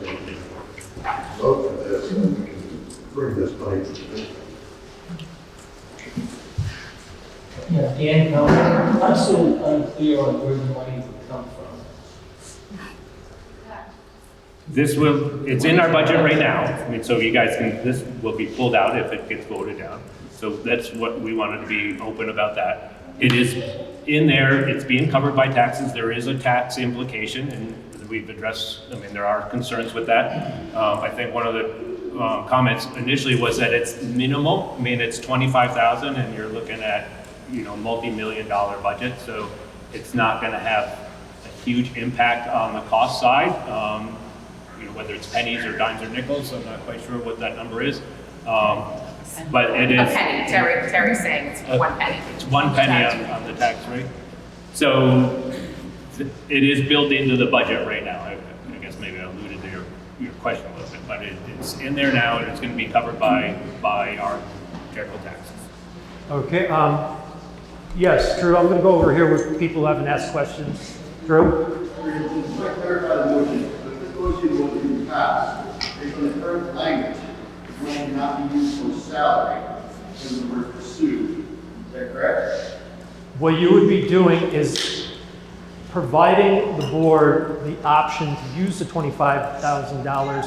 vote for this and we can bring this money to the and count. I'm still unclear on where the money would come from. This will, it's in our budget right now. I mean, so you guys can, this will be pulled out if it gets voted down. So that's what we wanted to be open about that. It is in there, it's being covered by taxes. There is a tax implication and we've addressed, I mean, there are concerns with that. I think one of the comments initially was that it's minimal. I mean, it's 25,000 and you're looking at, you know, multi-million-dollar budget. So it's not gonna have a huge impact on the cost side. You know, whether it's pennies or dimes or nickels, I'm not quite sure what that number is. But it is. A penny, Terry's saying it's 1 penny. It's 1 penny on the tax rate. So it is built into the budget right now. I guess maybe I alluded to your question a little bit, but it's in there now and it's going to be covered by our general taxes. Okay, yes, Drew, I'm going to go over here with people who haven't asked questions. Drew? Just to clarify the motion, the motion will be passed based on the current language. Money cannot be used for salary in the word pursue. Is that correct? What you would be doing is providing the board the option to use the $25,000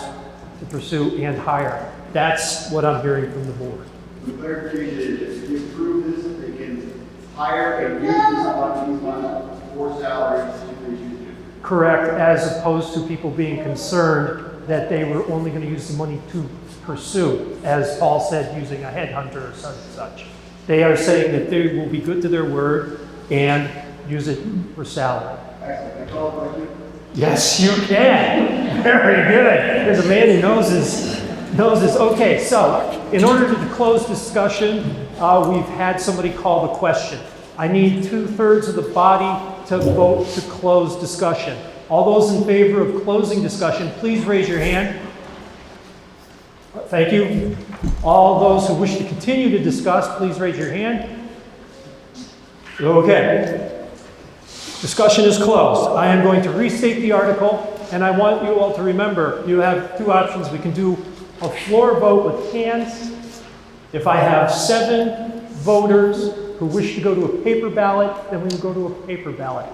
to pursue and hire. That's what I'm hearing from the board. The clarification is if you approve this, they can hire and use this money for salaries if they choose to. Correct, as opposed to people being concerned that they were only going to use the money to pursue, as Paul said, using a headhunter or such. They are saying that they will be good to their word and use it for salary. Excellent. Can I call it question? Yes, you can. Very good. There's a man who knows his. Okay, so in order to close discussion, we've had somebody call the question. I need 2/3 of the body to vote to close discussion. All those in favor of closing discussion, please raise your hand. Thank you. All those who wish to continue to discuss, please raise your hand. Okay. Discussion is closed. I am going to restate the article, and I want you all to remember, you have 2 options. We can do a floor vote with hands. If I have 7 voters who wish to go to a paper ballot, then we will go to a paper ballot.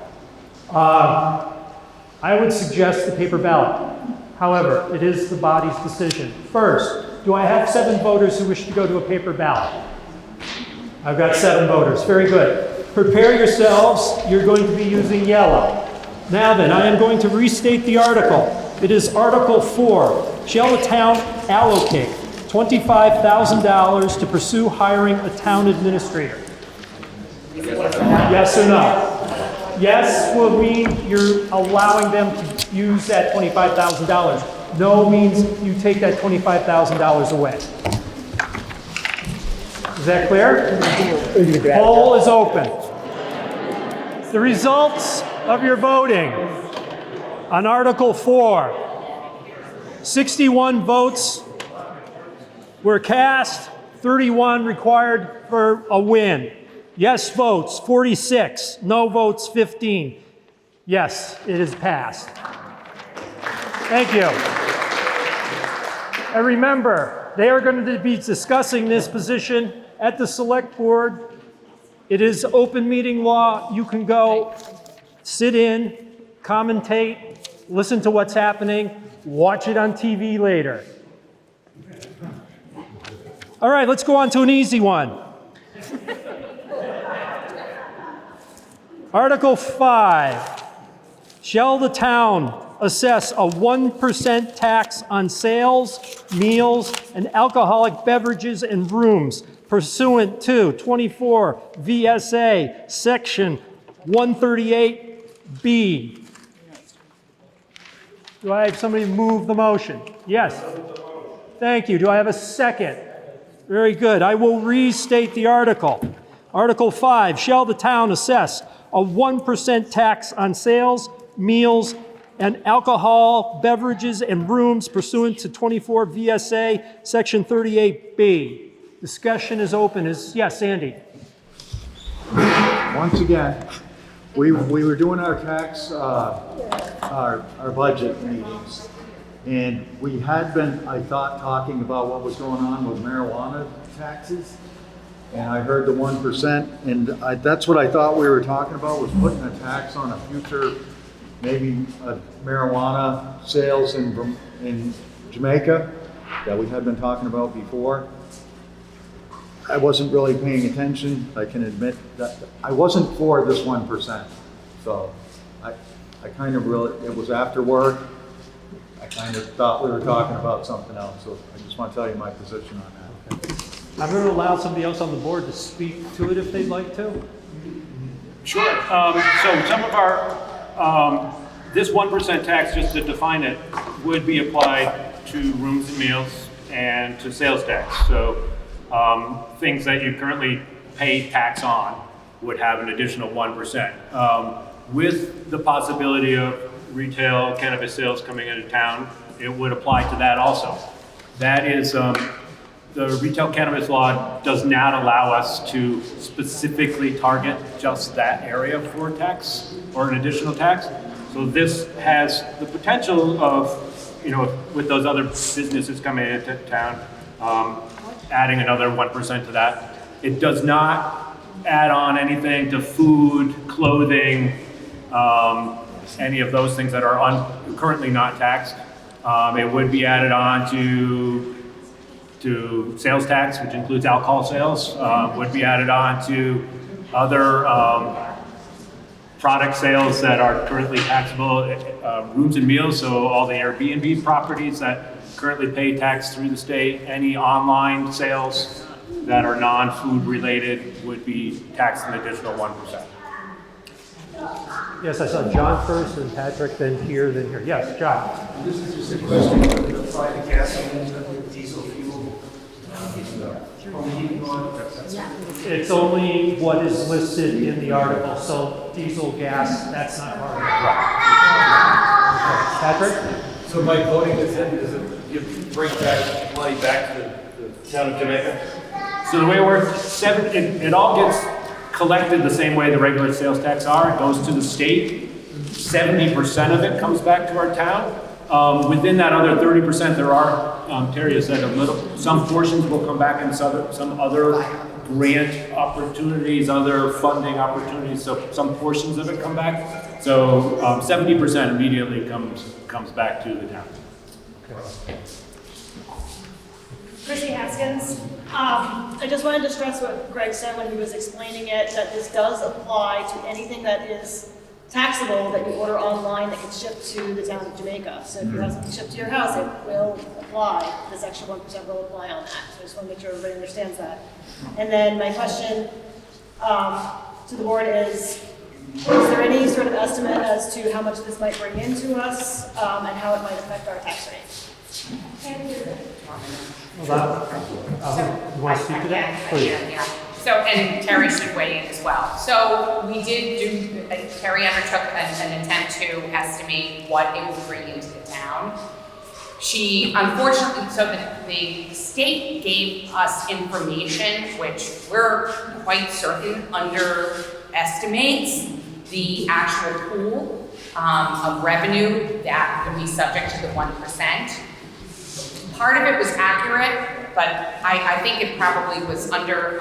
I would suggest the paper ballot. However, it is the body's decision. First, do I have 7 voters who wish to go to a paper ballot? I've got 7 voters. Very good. Prepare yourselves. You're going to be using yellow. Now then, I am going to restate the article. It is Article 4. Shall the town allocate $25,000 to pursue hiring a town administrator? Yes or no? Yes will mean you're allowing them to use that $25,000. No means you take that $25,000 away. Is that clear? Poll is open. The results of your voting on Article 4. 61 votes were cast, 31 required for a win. Yes votes, 46. No votes, 15. Yes, it is passed. Thank you. And remember, they are going to be discussing this position at the Select Board. It is open meeting law. You can go, sit in, commentate, listen to what's happening, watch it on TV later. All right, let's go on to an easy one. Article 5, shall the town assess a 1% tax on sales, meals, and alcoholic beverages and rooms pursuant to 24 V.S.A. Section 138B? Do I have somebody move the motion? Yes. Thank you. Do I have a second? Very good. I will restate the article. Article 5, shall the town assess a 1% tax on sales, meals, and alcohol, beverages, and rooms pursuant to 24 V.S.A. Section 38B. Discussion is open. Yes, Andy. Once again, we were doing our tax, our budget meetings, and we had been, I thought, talking about what was going on with marijuana taxes. and I heard the 1%, and that's what I thought we were talking about, was putting a tax on a future, maybe marijuana sales in Jamaica that we had been talking about before. I wasn't really paying attention. I can admit that I wasn't for this 1%. So I kind of it was after work. I kind of thought we were talking about something else. So I just want to tell you my position on that. Okay. I'm going to allow somebody else on the board to speak to it if they'd like to. Sure. So some of our, this 1% tax, just to define it, would be applied to rooms and meals and to sales tax. So things that you currently pay tax on would have an additional 1%. With the possibility of retail cannabis sales coming into town, it would apply to that also. That is, the retail cannabis law does not allow us to specifically target just that area for tax or an additional tax. So this has the potential of, with those other businesses coming into town, adding another 1% to that. It does not add on anything to food, clothing, any of those things that are currently not taxed. It would be added on to sales tax, which includes alcohol sales, would be added on to other product sales that are currently taxable, rooms and meals, so all the Airbnb properties that currently pay tax through the state, any online sales that are non-food related would be taxed an additional 1%. Yes, I saw John first, and Patrick, then here, then here. Yes, John. This is just a question of the private gasoline and diesel fuel. It's only what is listed in the article, so diesel, gas, that's not part of it. Okay. Patrick? So by voting this in, does it bring back money back to the town of Jamaica? So the way it works, it all gets collected the same way the regular sales tax are. It goes to the state. 70% of it comes back to our town. Within that other 30%, there are, Terry has said, some portions will come back in some other grant opportunities, other funding opportunities, so some portions of it come back. So 70% immediately comes back to the town. Chrissy Haskins. I just wanted to stress what Greg said when he was explaining it, that this does apply to anything that is taxable that you order online that gets shipped to the town of Jamaica. So if you have something shipped to your house, it will apply. This extra 1% will apply on that. So I just want to make sure everybody understands that. And then my question to the board is there any sort of estimate as to how much this might bring into us and how it might affect our tax rate? You want to speak to that? Please. Yeah. So, and Terry should weigh in as well. So we did do, Terry undertook an attempt to estimate what it would bring into the town. She, unfortunately, so the state gave us information which we're quite certain underestimates the actual pool of revenue that would be subject to the 1%. Part of it was accurate, but I think it probably was under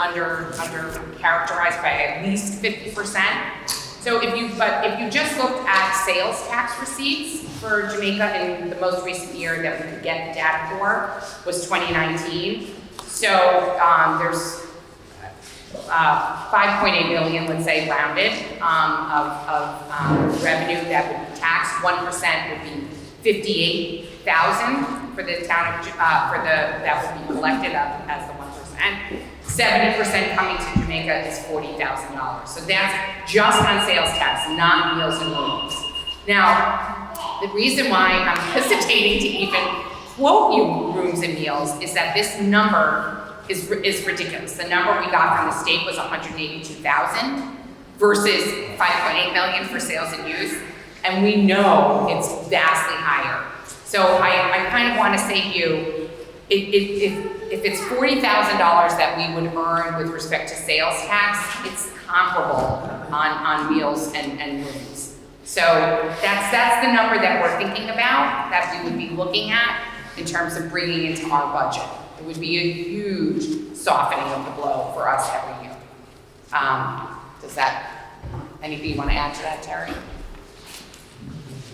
characterized by at least 50%. So if you just looked at sales tax receipts for Jamaica in the most recent year that we could get the data for was 2019. So there's 5.8 million, let's say rounded, of revenue that would be taxed. 1% would be 58,000 for the town of that would be collected up as the 1%. 70% coming to Jamaica is $40,000. So that's just on sales tax, not meals and rooms. Now, the reason why I'm hesitating to even quote you rooms and meals is that this number is ridiculous. The number we got from the state was 182,000 versus 5.8 million for sales and use. And we know it's vastly higher. So I kind of want to say to you, if it's $40,000 that we would earn with respect to sales tax, it's comparable on meals and rooms. So that's the number that we're thinking about, that we would be looking at in terms of bringing into our budget. It would be a huge softening of the blow for us every year. Does that, anything you want to add to that, Terry?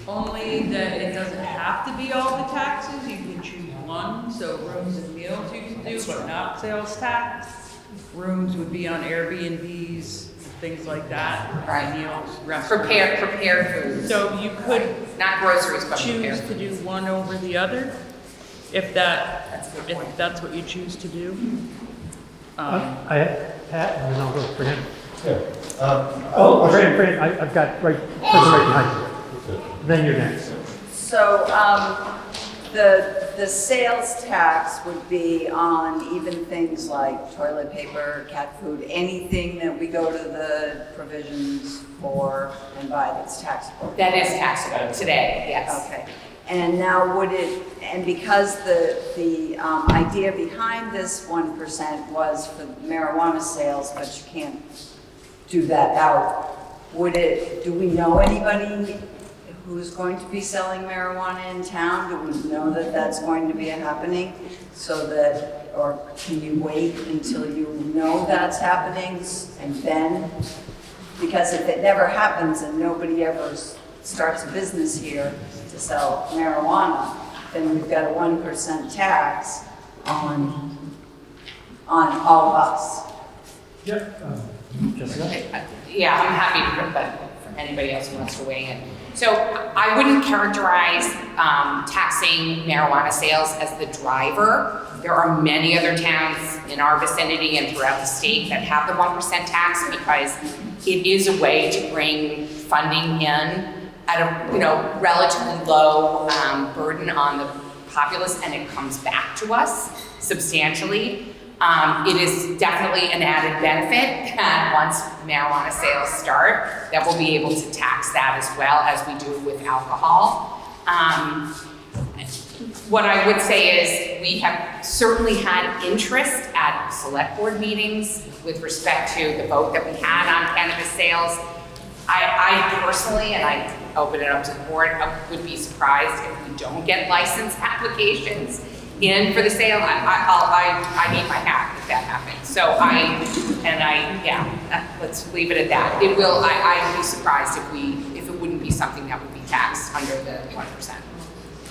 Only that it doesn't have to be all the taxes, you can choose one, so rooms and meals you can do, but not sales tax. Rooms would be on Airbnbs, things like that. Right. Meals, restaurants. Prepared foods. So you could not groceries, but choose to do one over the other, if that's what you choose to do. I have Pat, and then I'll go for him. Oh, Fran, I've got right behind you. Then you're next. So, the sales tax would be on even things like toilet paper, cat food, anything that we go to the provisions for and buy that's taxable. That is taxable today, yes. Okay. And now would it, and because the idea behind this 1% was for marijuana sales, but you can't do that out, do we know anybody who's going to be selling marijuana in town? Do we know that that's going to be happening? So that, or can you wait until you know that's happening and then? Because if it never happens and nobody ever starts a business here to sell marijuana, then we've got a 1% tax on all of us. Yep. Yeah, I'm happy to put that for anybody else who wants to weigh in. So I wouldn't characterize taxing marijuana sales as the driver. There are many other towns in our vicinity and throughout the state that have the 1% tax because it is a way to bring funding in at a relatively low burden on the populace, and it comes back to us substantially. It is definitely an added benefit that once marijuana sales start, that we'll be able to tax that as well as we do with alcohol. What I would say is we have certainly had interest at select board meetings with respect to the vote that we had on cannabis sales. I personally, and I open it up to the board, would be surprised if we don't get license applications in for the sale. I need my hat if that happens. So let's leave it at that. It will, I'd be surprised if it wouldn't be something that would be taxed under the 1%.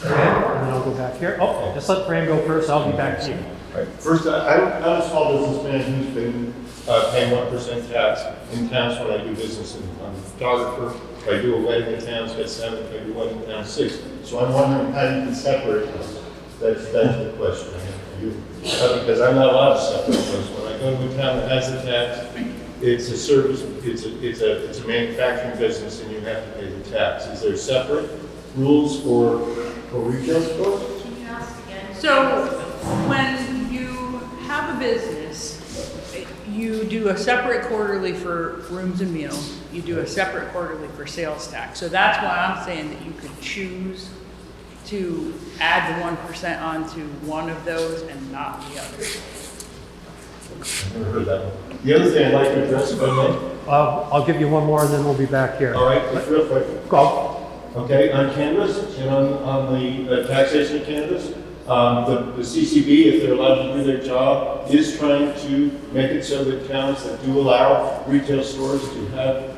And then I'll go back here. Oh, just let Fran go first, I'll be back to you. Right. First, I'm a small businessman who's been paying 1% tax in towns when I do business. I'm a photographer. If I do a wedding in town, it's got 7. If I do one in town, 6. So I'm wondering how you can separate those. That's the question I have for you. Because I'm not allowed to separate those. When I go to a town that has the tax, it's a service, it's a manufacturing business, and you have to pay the tax. Is there separate rules for retail stores? So when you have a business, you do a separate quarterly for rooms and meals. You do a separate quarterly for sales tax. So that's why I'm saying that you could choose to add the 1% onto one of those and not the other. I've never heard that one. The other thing I'd like to address, if I may. I'll give you one more and then we'll be back here. All right, just real quick. Go. Okay, on cannabis and on the taxation of cannabis, the CCB, if they're allowed to do their job, is trying to make it so that towns that do allow retail stores to have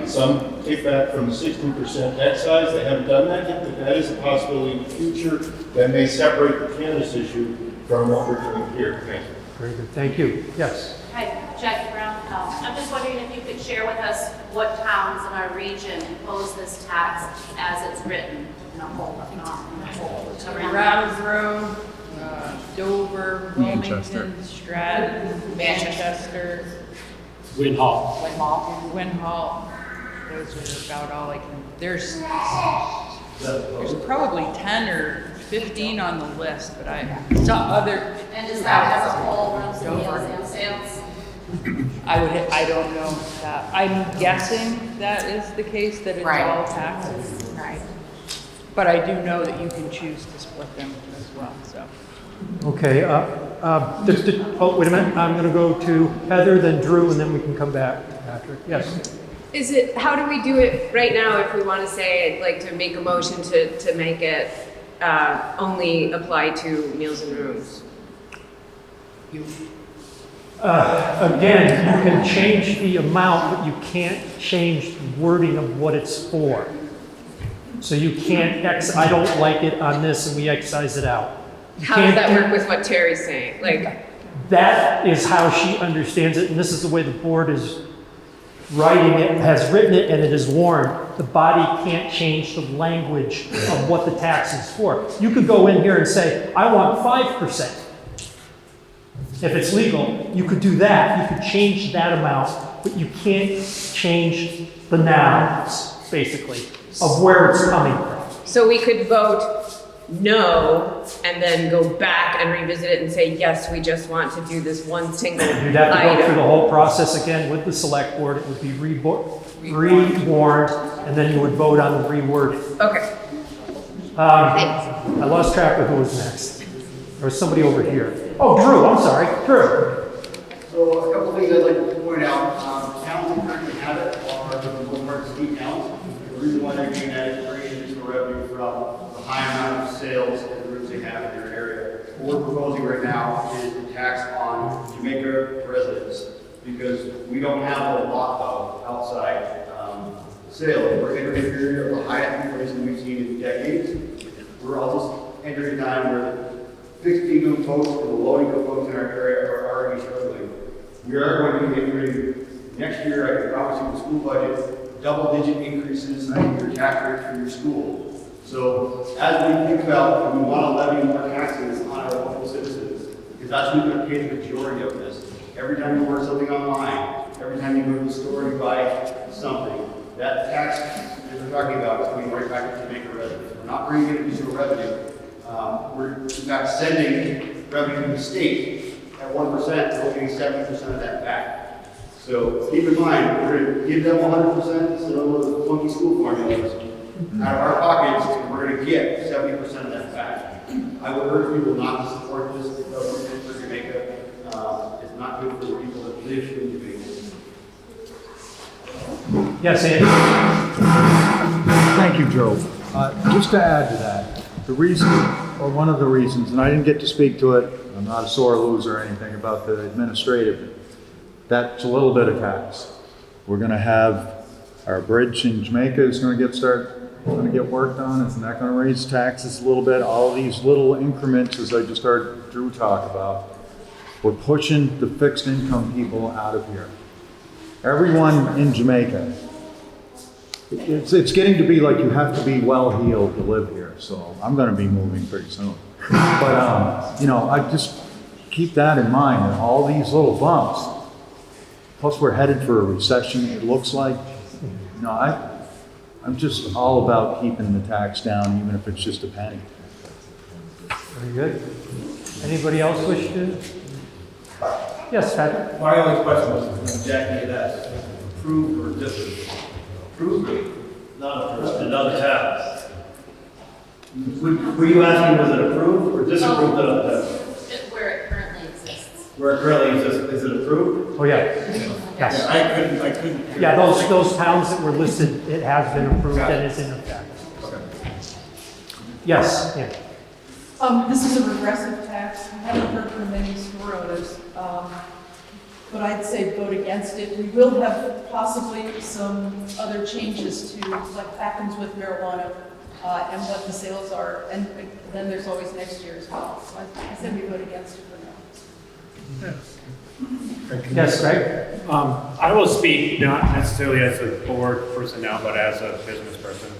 some kickback from the 16% excise. They haven't done that yet, but that is a possibility in the future that may separate the cannabis issue from what we're doing here. Thank you. Very good, thank you. Yes. Hi, Jackie Brown. I'm just wondering if you could share with us what towns in our region impose this tax as it's written in a whole, not in a whole. Brattleboro, Dover, Wilmington, Stratton, Manchester, Windham. Windham. Those are about all I can. There's probably 10 or 15 on the list, but some other. And does that as a whole rooms and meals and sales? I don't know that. I'm guessing that is the case, that it's all taxes. Right. But I do know that you can choose to split them as well, so. Okay, wait a minute, I'm gonna go to Heather, then Drew, and then we can come back, Patrick. Yes. How do we do it right now if we want to say, like, to make a motion to make it only apply to meals and rooms? Again, you can change the amount, but you can't change the wording of what it's for. So you can't I don't like it on this and we excise it out. You How does can't that do- work with what Terry's saying? Like, That is how she understands it, and this is the way the board is writing it, has written it, and it is warned. The body can't change the language of what the tax is for. You could go in here and say, I want 5%. If it's legal, you could do that. You could change that amount, but you can't change the nouns, basically, of where it's coming from. so we could vote no and then go back and revisit it and say, yes, we just want to do this one single You'd have to go through the item. whole process again with the select board. It would be rewarned, and then you would vote on the rewording. Okay. I lost track of who was next. There was somebody over here. Oh, Drew, I'm sorry. Drew. So a couple of things I'd like to point out. Towns that currently have it are for the most part ski towns. The reason why they're doing that is bringing additional revenue from the high amount of sales and the rooms they have in their area. What we're proposing right now is a tax on Jamaica residents because we don't have a lot of outside sales. We're entering a period of the highest inflation we've seen in decades. We're also entering a time where fixed income folks and the low income folks in our area are already struggling. We are going to be entering next year, I can promise you, the school budget, double-digit increases in your tax rate for your school. So as we think about, we want to levy more taxes on our local citizens, because that's who's going to pay the majority of this. Every time you order something online, every time you go to the store and you buy something, that tax that we're talking about is coming right back to Jamaica residents. We're not bringing in additional revenue. We're in fact sending revenue to the state at 1%, we're getting 70% of that back. So keep in mind, we're going to give them 100%, so those funky school formulas. Out of our pockets, we're going to get 70% of that back. I would urge people not to support this. It doesn't fit for Jamaica. It's not good for the people that live in Jamaica. Yes, Andy. Thank you, Joe. Just to add to that, the reason, or one of the reasons, and I didn't get to speak to it, I'm not a sore loser or anything about the administrative, that's a little bit of tax. We're gonna have, our bridge in Jamaica is gonna get worked on, isn't that gonna raise taxes a little bit? All these little increments, as I just heard Drew talk about, we're pushing the fixed income people out of here. Everyone in Jamaica, it's getting to be like you have to be well-heeled to live here, so I'm gonna be moving pretty soon. But, you know, I just keep that in mind, and all these little bumps, plus we're headed for a recession, it looks like. You know, I'm just all about keeping the tax down, even if it's just a penny. Very good. Anybody else wish to? Yes, Patrick. My only question was, Jackie, that's approved or disapproved? Approved, not approved, in other towns. Were you asking, was it approved or disapproved in other towns? Where it currently exists. Where it currently exists, is it approved? Oh, yeah. Yes. Yeah, I couldn't. Yeah, those towns that were listed, it has been approved and is in effect. Okay. Yes, yeah. This is a regressive tax. I haven't heard from many store owners, but I'd say vote against it. We will have possibly some other changes to what happens with marijuana and what the sales are, and then there's always next year as well. So I said we vote against it for now. Yes, Greg? I will speak not necessarily as a board person now, but as a business person.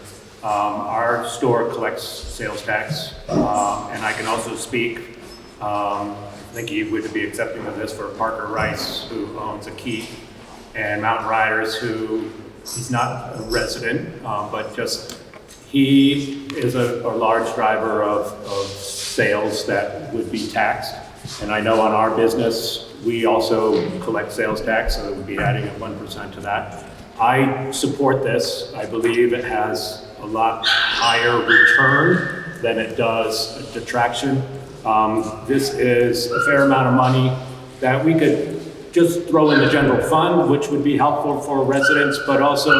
Our store collects sales tax, and I can also speak, I think he would be accepting of this for Parker Rice, who owns a Keep, and Mountain Riders, who he's not a resident, but just he is a large driver of sales that would be taxed. And I know on our business, we also collect sales tax, so we'd be adding a 1% to that. I support this. I believe it has a lot higher return than it does a detraction. This is a fair amount of money that we could just throw in the general fund, which would be helpful for residents, but also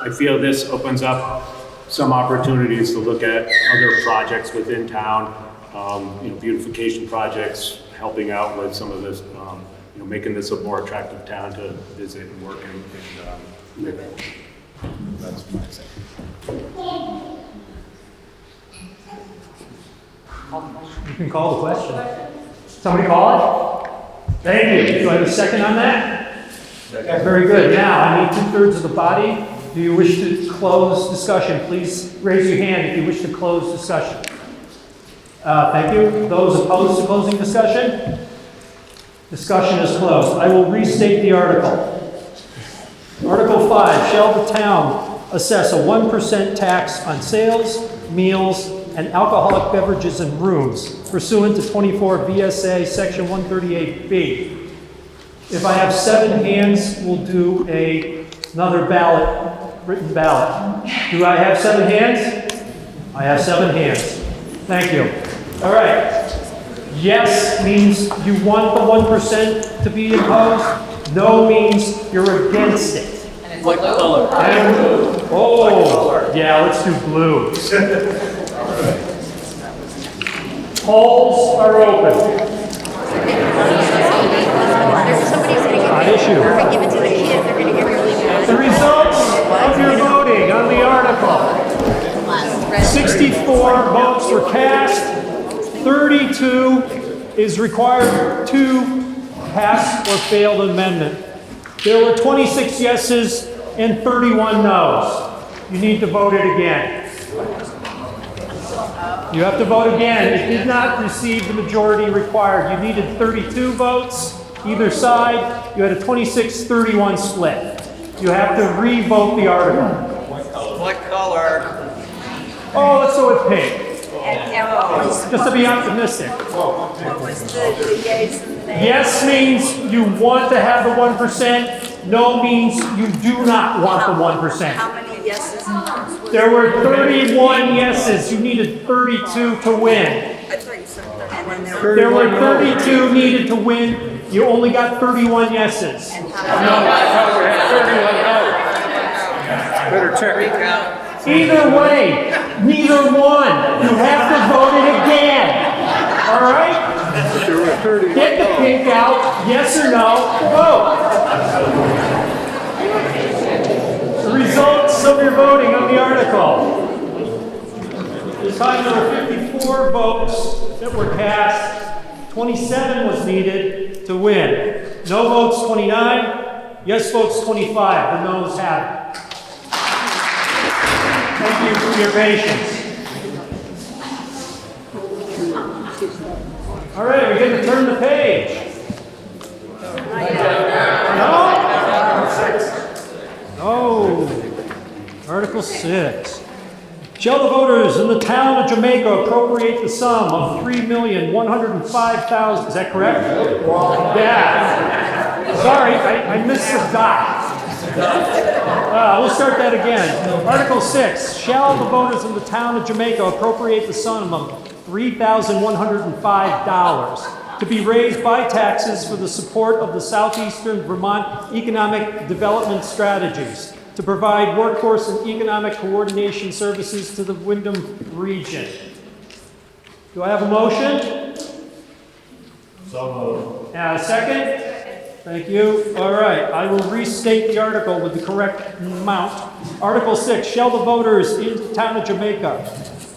I feel this opens up some opportunities to look at other projects within town, beautification projects, helping out with some of this, making this a more attractive town to visit and work and live in. That's what I say. You can call the question. Somebody call it? Thank you. Do I have a second on that? Very good. Now, I need 2/3 of the body. Do you wish to close discussion? Please raise your hand if you wish to close discussion. Thank you. Those opposed to closing discussion? Discussion is closed. I will restate the article. Article 5, shall the town assess a 1% tax on sales, meals, and alcoholic beverages in rooms pursuant to 24 V.S.A. Section 138B. If I have 7 hands, we'll do another ballot, written ballot. Do I have 7 hands? I have 7 hands. Thank you. All right. Yes means you want the 1% to be imposed. No means you're against it. What color? Oh, yeah, let's do blue. Polls are open. Not issue. The results of your voting on the article. 64 votes were cast. 32 is required to pass or fail the amendment. There were 26 yeses and 31 noes. You need to vote it again. You have to vote again. It did not receive the majority required. You needed 32 votes either side. You had a 26-31 split. You have to re-vote the article. What color? Oh, let's go with pink. Just to be optimistic. What was the yeas and nays? Yes means you want to have the 1%. No means you do not want the 1%. How many yeses and noes? There were 31 yeses. You needed 32 to win. I thought you said 31. There were 32 needed to win. You only got 31 yeses. Better check recount. Either way, neither one. You have to vote it again. All right? Get the pink out. Yes or no. Vote. The results of your voting on the article. This time there were 54 votes that were cast. 27 was needed to win. No votes 29. Yes votes 25. The noes have it. Thank you for your patience. All right, we're going to turn the page. No? Article 6. Shall the voters in the town of Jamaica appropriate the sum of $3,105,000? Is that correct? Yeah. Sorry, I missed the dot. We'll start that again. Article 6. Shall the voters in the town of Jamaica appropriate the sum of $3,105 to be raised by taxes for the support of the Southeastern Vermont economic development strategies, to provide workforce and economic coordination services to the Windham Region? Do I have a motion? So moved. A second? Thank you. All right, I will restate the article with the correct amount. Article 6, shall the voters in the town of Jamaica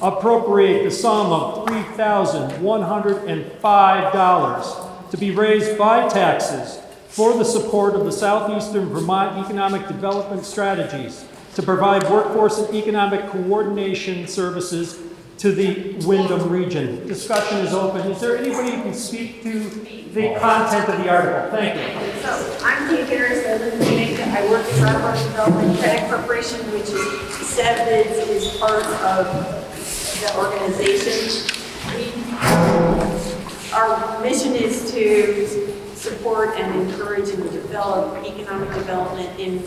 appropriate the sum of $3,105 to be raised by taxes for the support of the Southeastern Vermont economic development strategies, to provide workforce and economic coordination services to the Windham Region? Discussion is open. Is there anybody who can speak to the content of the article? Thank you. So I'm Kate Harris, I live in Jamaica. I work for Brattleboro Development Credit Corporation, which is SeVEDS is part of the organization. Our mission is to support and encourage and develop economic development in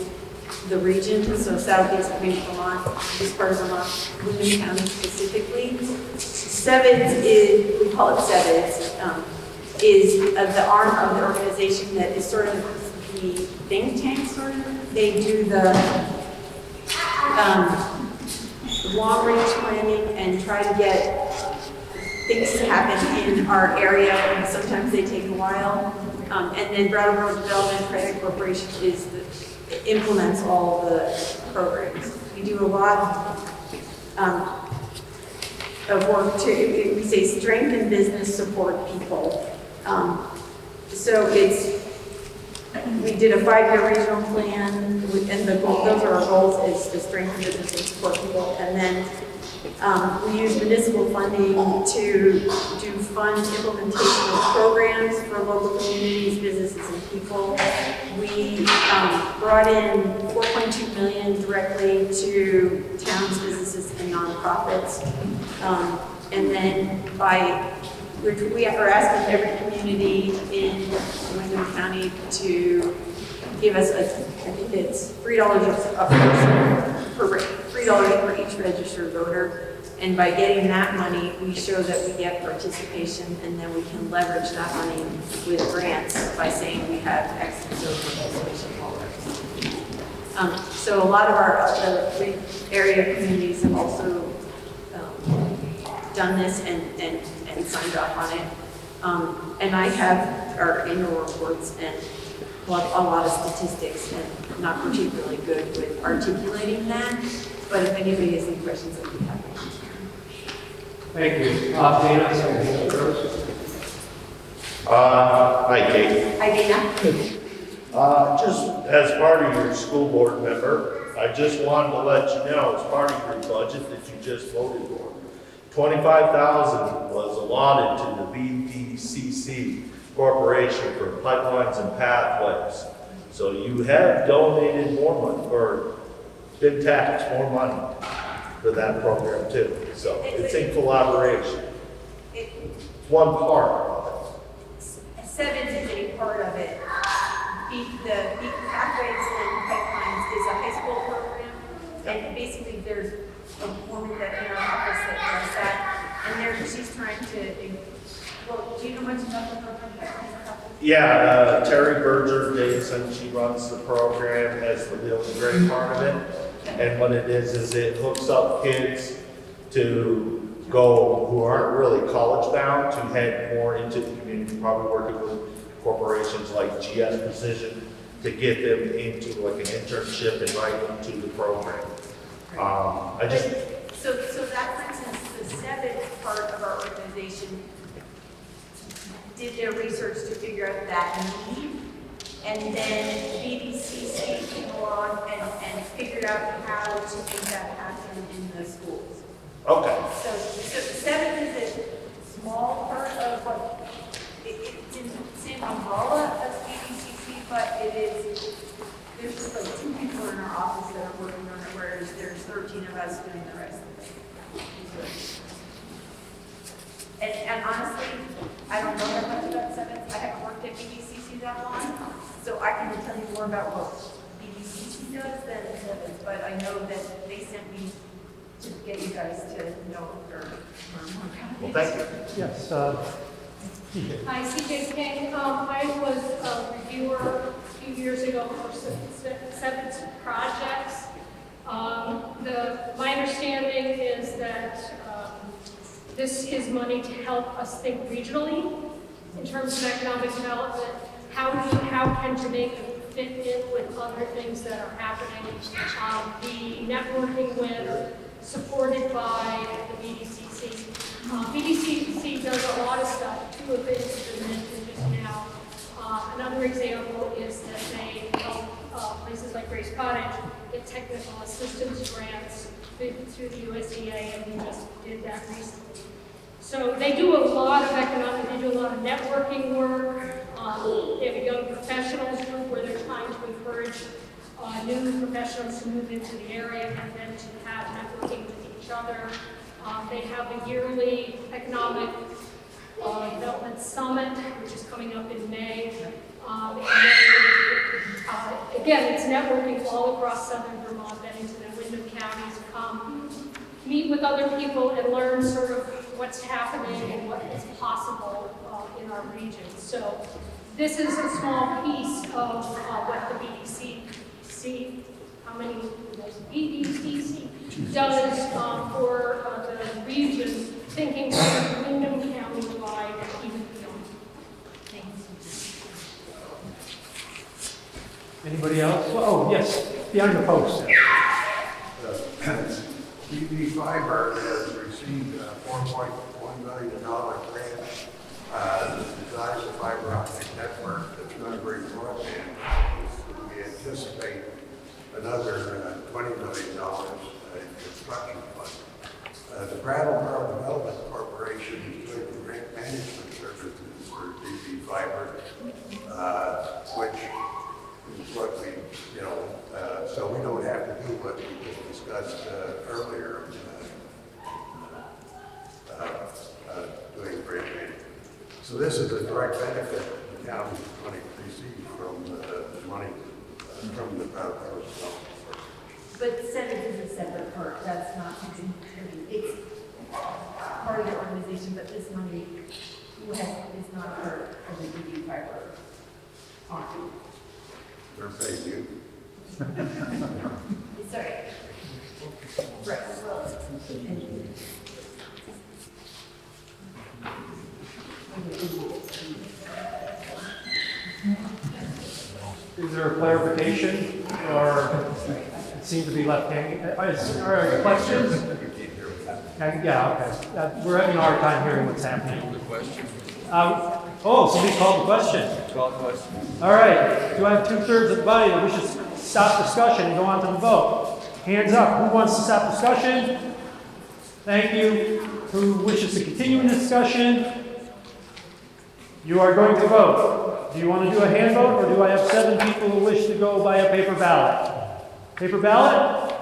the region, so Southeast Vermont, this part of Vermont, Windham County specifically. SeVEDS is, we call it SeVEDS, is the arm of the organization that is sort of the think tank, sort of. They do the long-range planning and try to get things to happen in our area, and sometimes they take a while. And then Brattleboro Development Credit Corporation implements all the programs. We do a lot of work to, we say, strengthen business, support people. So we did a 5-year regional plan, and those are our goals, is to strengthen business and support people. And then we use municipal funding to do fund implementation of programs for local communities, businesses, and people. We brought in $4.2 million directly to towns, businesses, and nonprofits. And then we are asking every community in Windham County to give us I think it's $3 for each registered voter. And by getting that money, we show that we get participation, and then we can leverage that money with grants by saying we have X participation holders. So a lot of our area communities have also done this and signed off on it. And I have our annual reports and a lot of statistics, and not particularly good with articulating that. But if anybody has any questions, I'd be happy to answer. Thank you. Dana, second first. Hi, Kate. Hi, Dana. Just as part of your school board member, I just wanted to let you know, as part of your budget that you just voted for, $25,000 was allotted to the V.S.A Corporation for pipelines and pathways. So you have donated more money, or been taxed more money for that program too. So it's in collaboration. It's one part of it. SeVEDS is a part of it. The pathways and pipelines is a high school program, and basically there's a woman that in our office that does that, and she's trying to. Well, do you know much about the program? Yeah, Terry Berger-Davidson, she runs the program, has the really great part of it. And what it is it hooks up kids to go, who aren't really college bound, to head more into the community, probably working with corporations like GS Precision to get them into like an internship and right into the program. So that, for instance, the SeVEDS part of our organization did their research to figure out that need, and then BDCC came along and figured out how to make that happen in the schools. Okay. So SeVEDS is a small part of what, it's in the same umbrella as BDCC, but there's just like 2 people in our office that are working on it, whereas there's 13 of us doing the rest of it. And honestly, I don't know that much about SeVEDS. I haven't worked at BDCC that long, so I can tell you more about what BDCC does than SeVEDS, but I know that they sent me to get you guys to know or learn more about it. Well, thank you. Yes. Hi, CJ King. I was a reviewer a few years ago for SeVEDS projects. My understanding is that this is money to help us think regionally in terms of economic development. How can Jamaica fit in with other things that are happening? The networking with, supported by the BDCC. BDCC does a lot of stuff. 2 of it has been mentioned just now. Another example is that they help places like Grace Cottage get technical assistance grants through the USDA, and we just did that recently. So they do a lot of they do a lot of networking work. They have a young professionals group where they're trying to encourage new professionals to move into the area and then to have networking with each other. They have a yearly economic development summit, which is coming up in May. Again, it's networking all across southern Vermont, Bennington and Windham counties. Come meet with other people and learn sort of what's happening and what is possible in our region. So this is a small piece of what the BDCC, BDCC does for the region, thinking of Windham County wide and even beyond. Thanks. Anybody else? Oh, yes, behind the post. TV Fiber has received a $4.1 million grant to design the fiber optic network that's going to bring broadband. We anticipate another $20 million in construction fund. The Brattleboro Development Corporation is doing the grant management services for TV Fiber, which is what we, so we don't have to do what we just discussed earlier, doing grant management. So this is a direct benefit the town is going to receive from the money from the Brattleboro Development. But SeVEDS is a separate part, that's not something, it's part of the organization, but this money is not part of the TV Fiber. They're paying you. Sorry. Right. Is there a clarification, or it seems to be left hanging? Are there questions? Yeah, okay. We're having a hard time hearing what's happening. Somebody called the question. All right. Do I have 2/3 of the body that wishes to stop discussion and go on to the vote? Hands up. Who wants to stop discussion? Thank you. Who wishes to continue in the discussion? You are going to vote. Do you want to do a hand vote, or do I have 7 people who wish to go by a paper ballot? Paper ballot?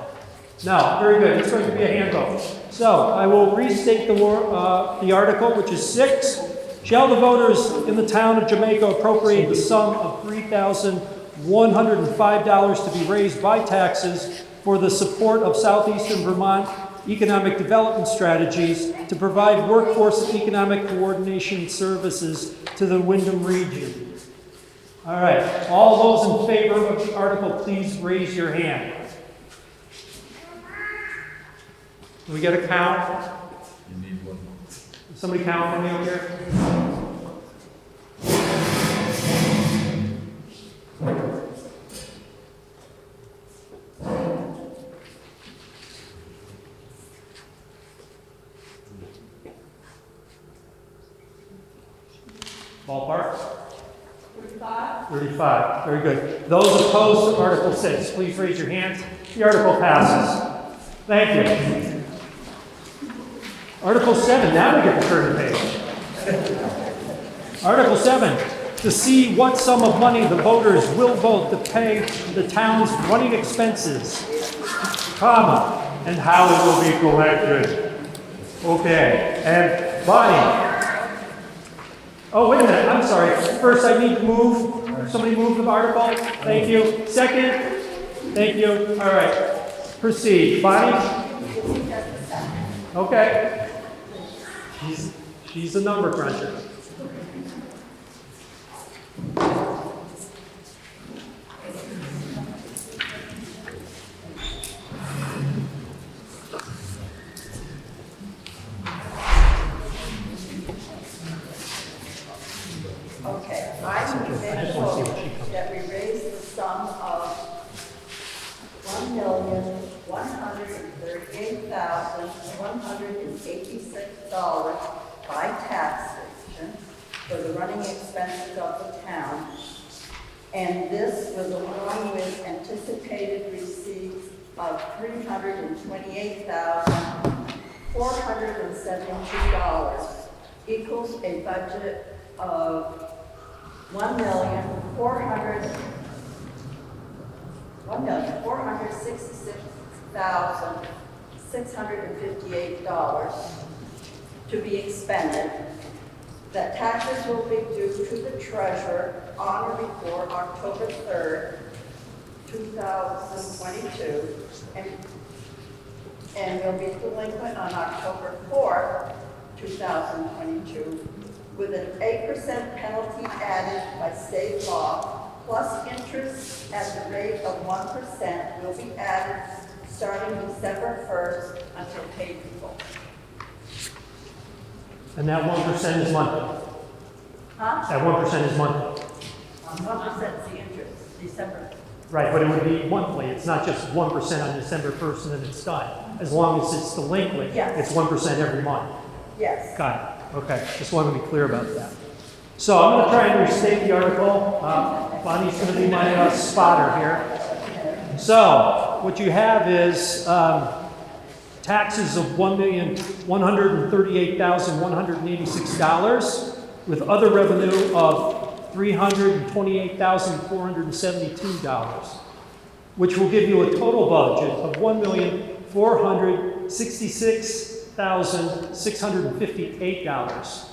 No. Very good. It's going to be a hand vote. So I will restate the article, which is 6. Shall the voters in the town of Jamaica appropriate the sum of $3,105 to be raised by taxes for the support of Southeastern Vermont economic development strategies to provide workforce and economic coordination services to the Windham Region? All right. All those in favor of the article, please raise your hand. Can we get a count? You need one. Somebody count for me over here? Ballpark? 35. 35. Very good. Those opposed to Article 6, please raise your hands. The article passes. Thank you. Article 7, now we get to turn the page. Article 7, to see what sum of money the voters will vote to pay the town's running expenses, comma, and how it will be collected. Okay, and Bonnie. Oh, wait a minute, I'm sorry. First, I need to move. Somebody move the article. Thank you. Second. Thank you. All right. Proceed. Bonnie? Okay. She's a number cruncher. Okay, I make a motion that we raise the sum of $1,138,186 by taxation for the running expenses of the town. And this was along with anticipated receipts of $328,472 equals a budget of $1,466,658 to be expended. That taxes will be due to the treasurer on or before October 3rd, 2022, and will be delinquent on October 4th, 2022, with an 8% penalty added by state law, plus interest at the rate of 1% will be added starting December 1st until paid in full. And that 1% is monthly. Huh? That 1% is monthly. 1% is the interest, December Right, but it would be monthly. It's not just 1% on December 1st and then it's done. As long as it's delinquent, Yes. it's 1% every month. Yes. Got it. Okay, just wanted to be clear about that. So I'm going to try and restate the article. Bonnie's going to be my spotter here. So what you have is taxes of $1,138,186 with other revenue of $328,472, which will give you a total budget of $1,466,658,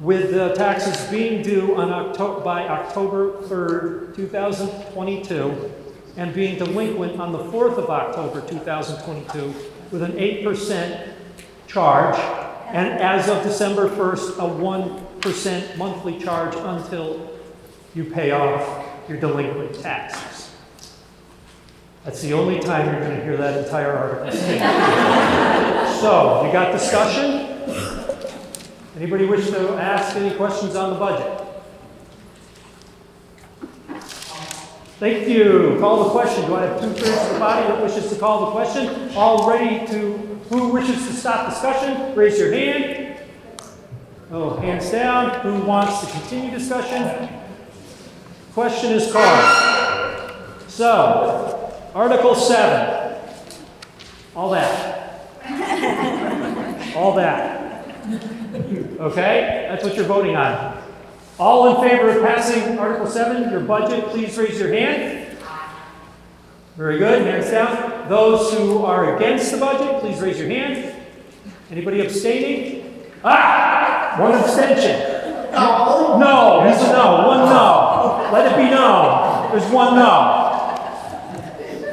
with the taxes being due on by October 3rd, 2022, and being delinquent on the 4th of October, 2022, with an 8% charge, and as of December 1st, a 1% monthly charge until you pay off your delinquent taxes. That's the only time you're going to hear that entire article. So, you got discussion? Anybody wish to ask any questions on the budget? Thank you. Call the question. Do I have 2/3 of the body that wishes to call the question? All ready to, who wishes to stop discussion? Raise your hand. Oh, hands down. Who wants to continue discussion? Question is called. So, Article 7. All that. All that. Okay? That's what you're voting on. All in favor of passing Article 7, your budget, please raise your hand. Very good. Hands down. Those who are against the budget, please raise your hand. Anybody abstaining? Ah! One abstention. No. No. He's a no. One no. Let it be known. There's one no.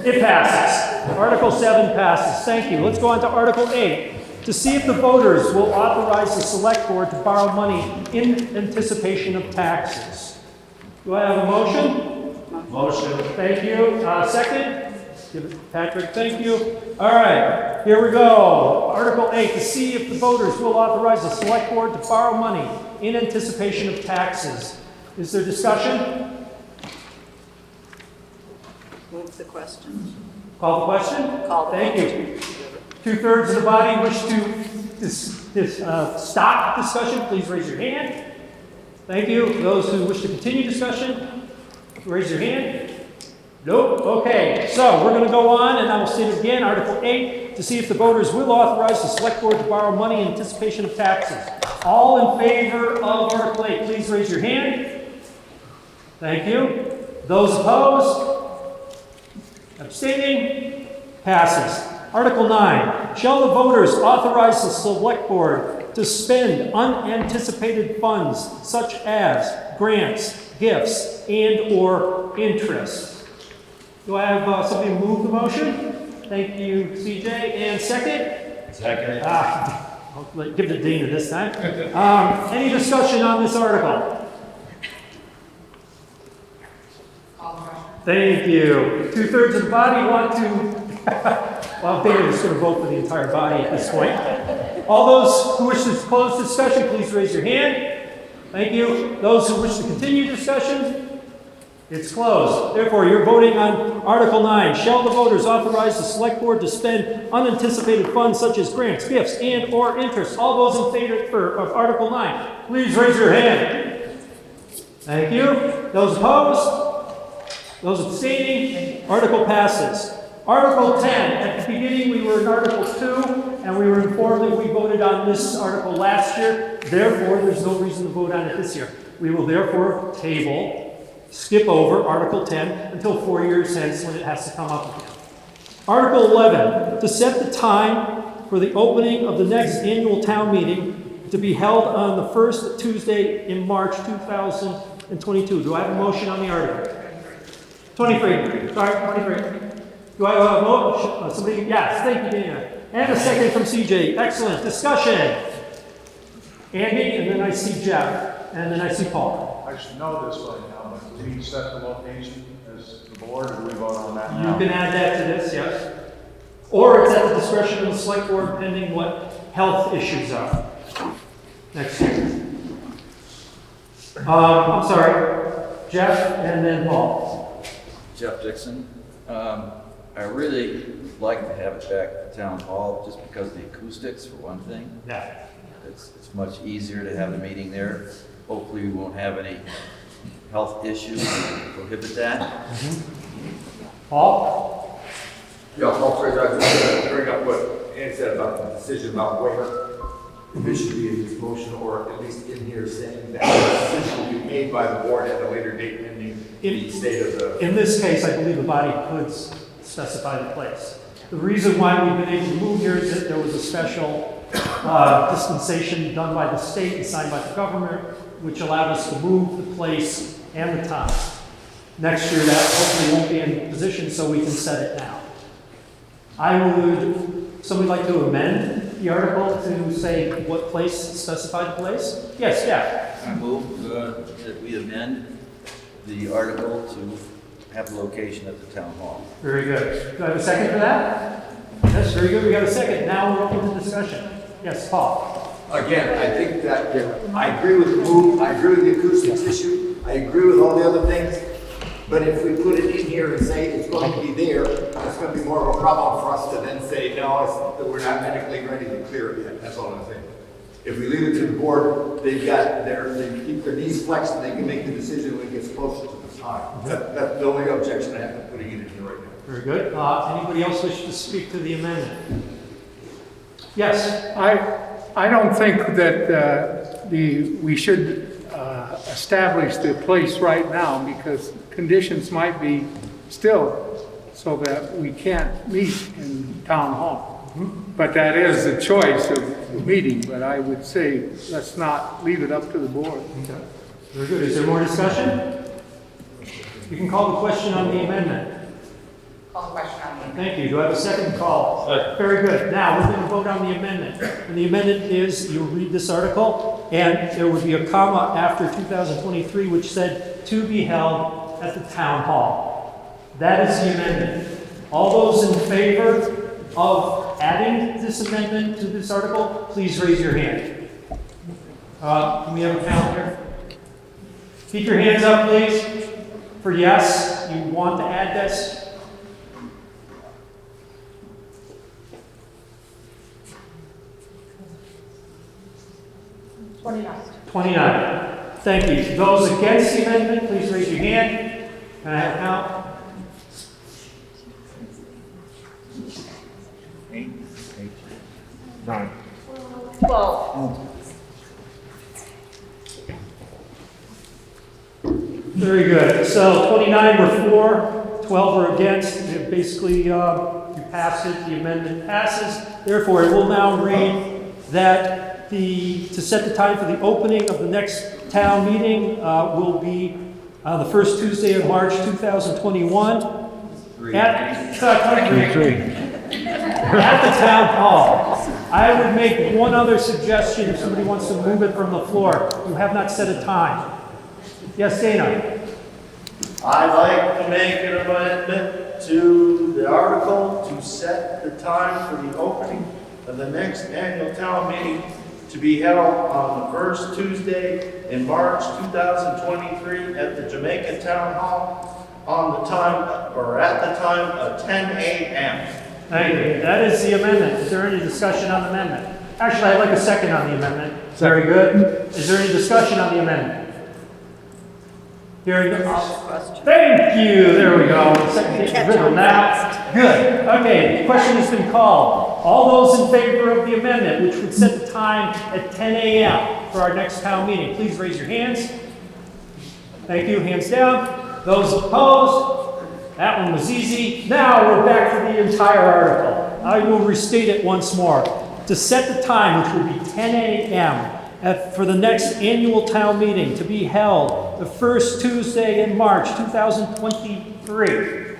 It passes. Article 7 passes. Thank you. Let's go on to Article 8. To see if the voters will authorize the Selectboard to borrow money in anticipation of taxes. Do I have a motion? Motion. Thank you. Second? Give it to Patrick. Thank you. All right. Here we go. Article 8. To see if the voters will authorize the Selectboard to borrow money in anticipation of taxes. Is there discussion? Move the question. Call the question? Call the Thank question. you. 2/3 of the body wish to stop discussion, please raise your hand. Thank you. Those who wish to continue discussion, raise your hand. Nope. Okay. So we're going to go on, and I will state it again. Article 8, to see if the voters will authorize the Selectboard to borrow money in anticipation of taxes. All in favor of Article 8, please raise your hand. Thank you. Those opposed? Abstaining? Passes. Article 9, shall the voters authorize the Selectboard to spend unanticipated funds such as grants, gifts, and/or interest? Do I have somebody move the motion? Thank you, CJ. And second? Second. I'll give it to Dana this time. Any discussion on this article? Thank you. 2/3 of the body want to... Well, Dana is going to vote for the entire body at this point. All those who wish to close discussion, please raise your hand. Thank you. Those who wish to continue discussion, it's closed. Therefore, you're voting on Article 9. Shall the voters authorize the Selectboard to spend unanticipated funds such as grants, gifts, and/or interest? All those in favor of Article 9, please raise your hand. Thank you. Those opposed? Those abstaining? Article passes. Article 10, at the beginning we were in Article 2, and we were informed that we voted on this article last year. Therefore, there's no reason to vote on it this year. We will therefore skip over Article 10 until 4 years hence when it has to come up again. Article 11, to set the time for the opening of the next annual town meeting to be held on the first Tuesday in March 2022. Do I have a motion on the article? 23. Sorry, 23. Do I have a motion? Somebody? Yes, thank you, Dana. And a second from CJ. Excellent. Discussion. Andy, and then I see Jeff, and then I see Paul. I should know this right now, but do we set the location as the board, or do we vote on that now? You can add that to this, yes. Or it's at the discretion of the select board, pending what health issues are. Next year. I'm sorry, Jeff, and then Paul. Jeff Dixon. I really like to have it back at Town Hall just because of the acoustics, for one thing. Yeah. It's much easier to have a meeting there. Hopefully we won't have any health issues that prohibit that. Paul? Yeah, Paul Fraser, I was just going to bring up what Ann said about the decision about waiver. If it should be in this motion, or at least in here saying that the decision will be made by the board at a later date pending the state of the... In this case, I believe the body could specify the place. The reason why we've been able to move here is that there was a special dispensation done by the state and signed by the government, which allowed us to move the place and the time. Next year, that hopefully won't be in position, so we can set it now. Somebody like to amend the article to say what place, specify the place? Yes, yeah. I move that we amend the article to have the location at the Town Hall. Very good. Do I have a second for that? Yes, very good. We got a second. Now we're open to discussion. Yes, Paul. Again, I think that I agree with the move, I agree with the acoustics issue, I agree with all the other things, but if we put it in here and say it's going to be there, it's going to be more of a problem for us to then say, no, we're not medically ready to clear it yet. That's all I'm saying. If we leave it to the board, they keep their knees flexed and they can make the decision when it gets closer to the time. That's the only objection I have to putting it in here right now. Very good. Anybody else wish to speak to the amendment? Yes. I don't think that we should establish the place right now because conditions might be still so that we can't meet in Town Hall. But that is the choice of the meeting, but I would say let's not leave it up to the board. Okay. Very good. Is there more discussion? You can call the question on the amendment. Call the question on the amendment. Thank you. Do I have a second call? Very good. Now, we're going to vote on the amendment. And the amendment is, you'll read this article, and there would be a comma after 2023, which said, to be held at the Town Hall. That is the amendment. All those in favor of adding this amendment to this article, please raise your hand. Can we have a count here? Keep your hands up, please. For yes, you want to add this. 29. Thank you. Those against the amendment, please raise your hand. Can I have a count? 8, 9. 12. Very good. So 29 were for, 12 were against. Basically, you pass it, the amendment passes. Therefore, it will now read that to set the time for the opening of the next town meeting will be the first Tuesday of March 2021 at the Town Hall. I would make one other suggestion if somebody wants to move it from the floor. You have not set a time. Yes, Dana? I'd like to make an amendment to the article to set the time for the opening of the next annual town meeting to be held on the first Tuesday in March 2023 at the Jamaica Town Hall on the time, or at the time of 10 a.m. Thank you. That is the amendment. Is there any discussion on the amendment? Actually, I'd like a second on the amendment. Very good. Is there any discussion on the amendment? Hearing Thank you. There we go. Second now. Good. Okay, the question has been called. All those in favor of the amendment, which would set the time at 10 a.m. for our next town meeting, please raise your hands. Thank you. Hands down. Those opposed? That one was easy. Now we're back to the entire article. I will restate it once more. To set the time, which would be 10 a.m. For the next annual town meeting to be held the first Tuesday in March 2023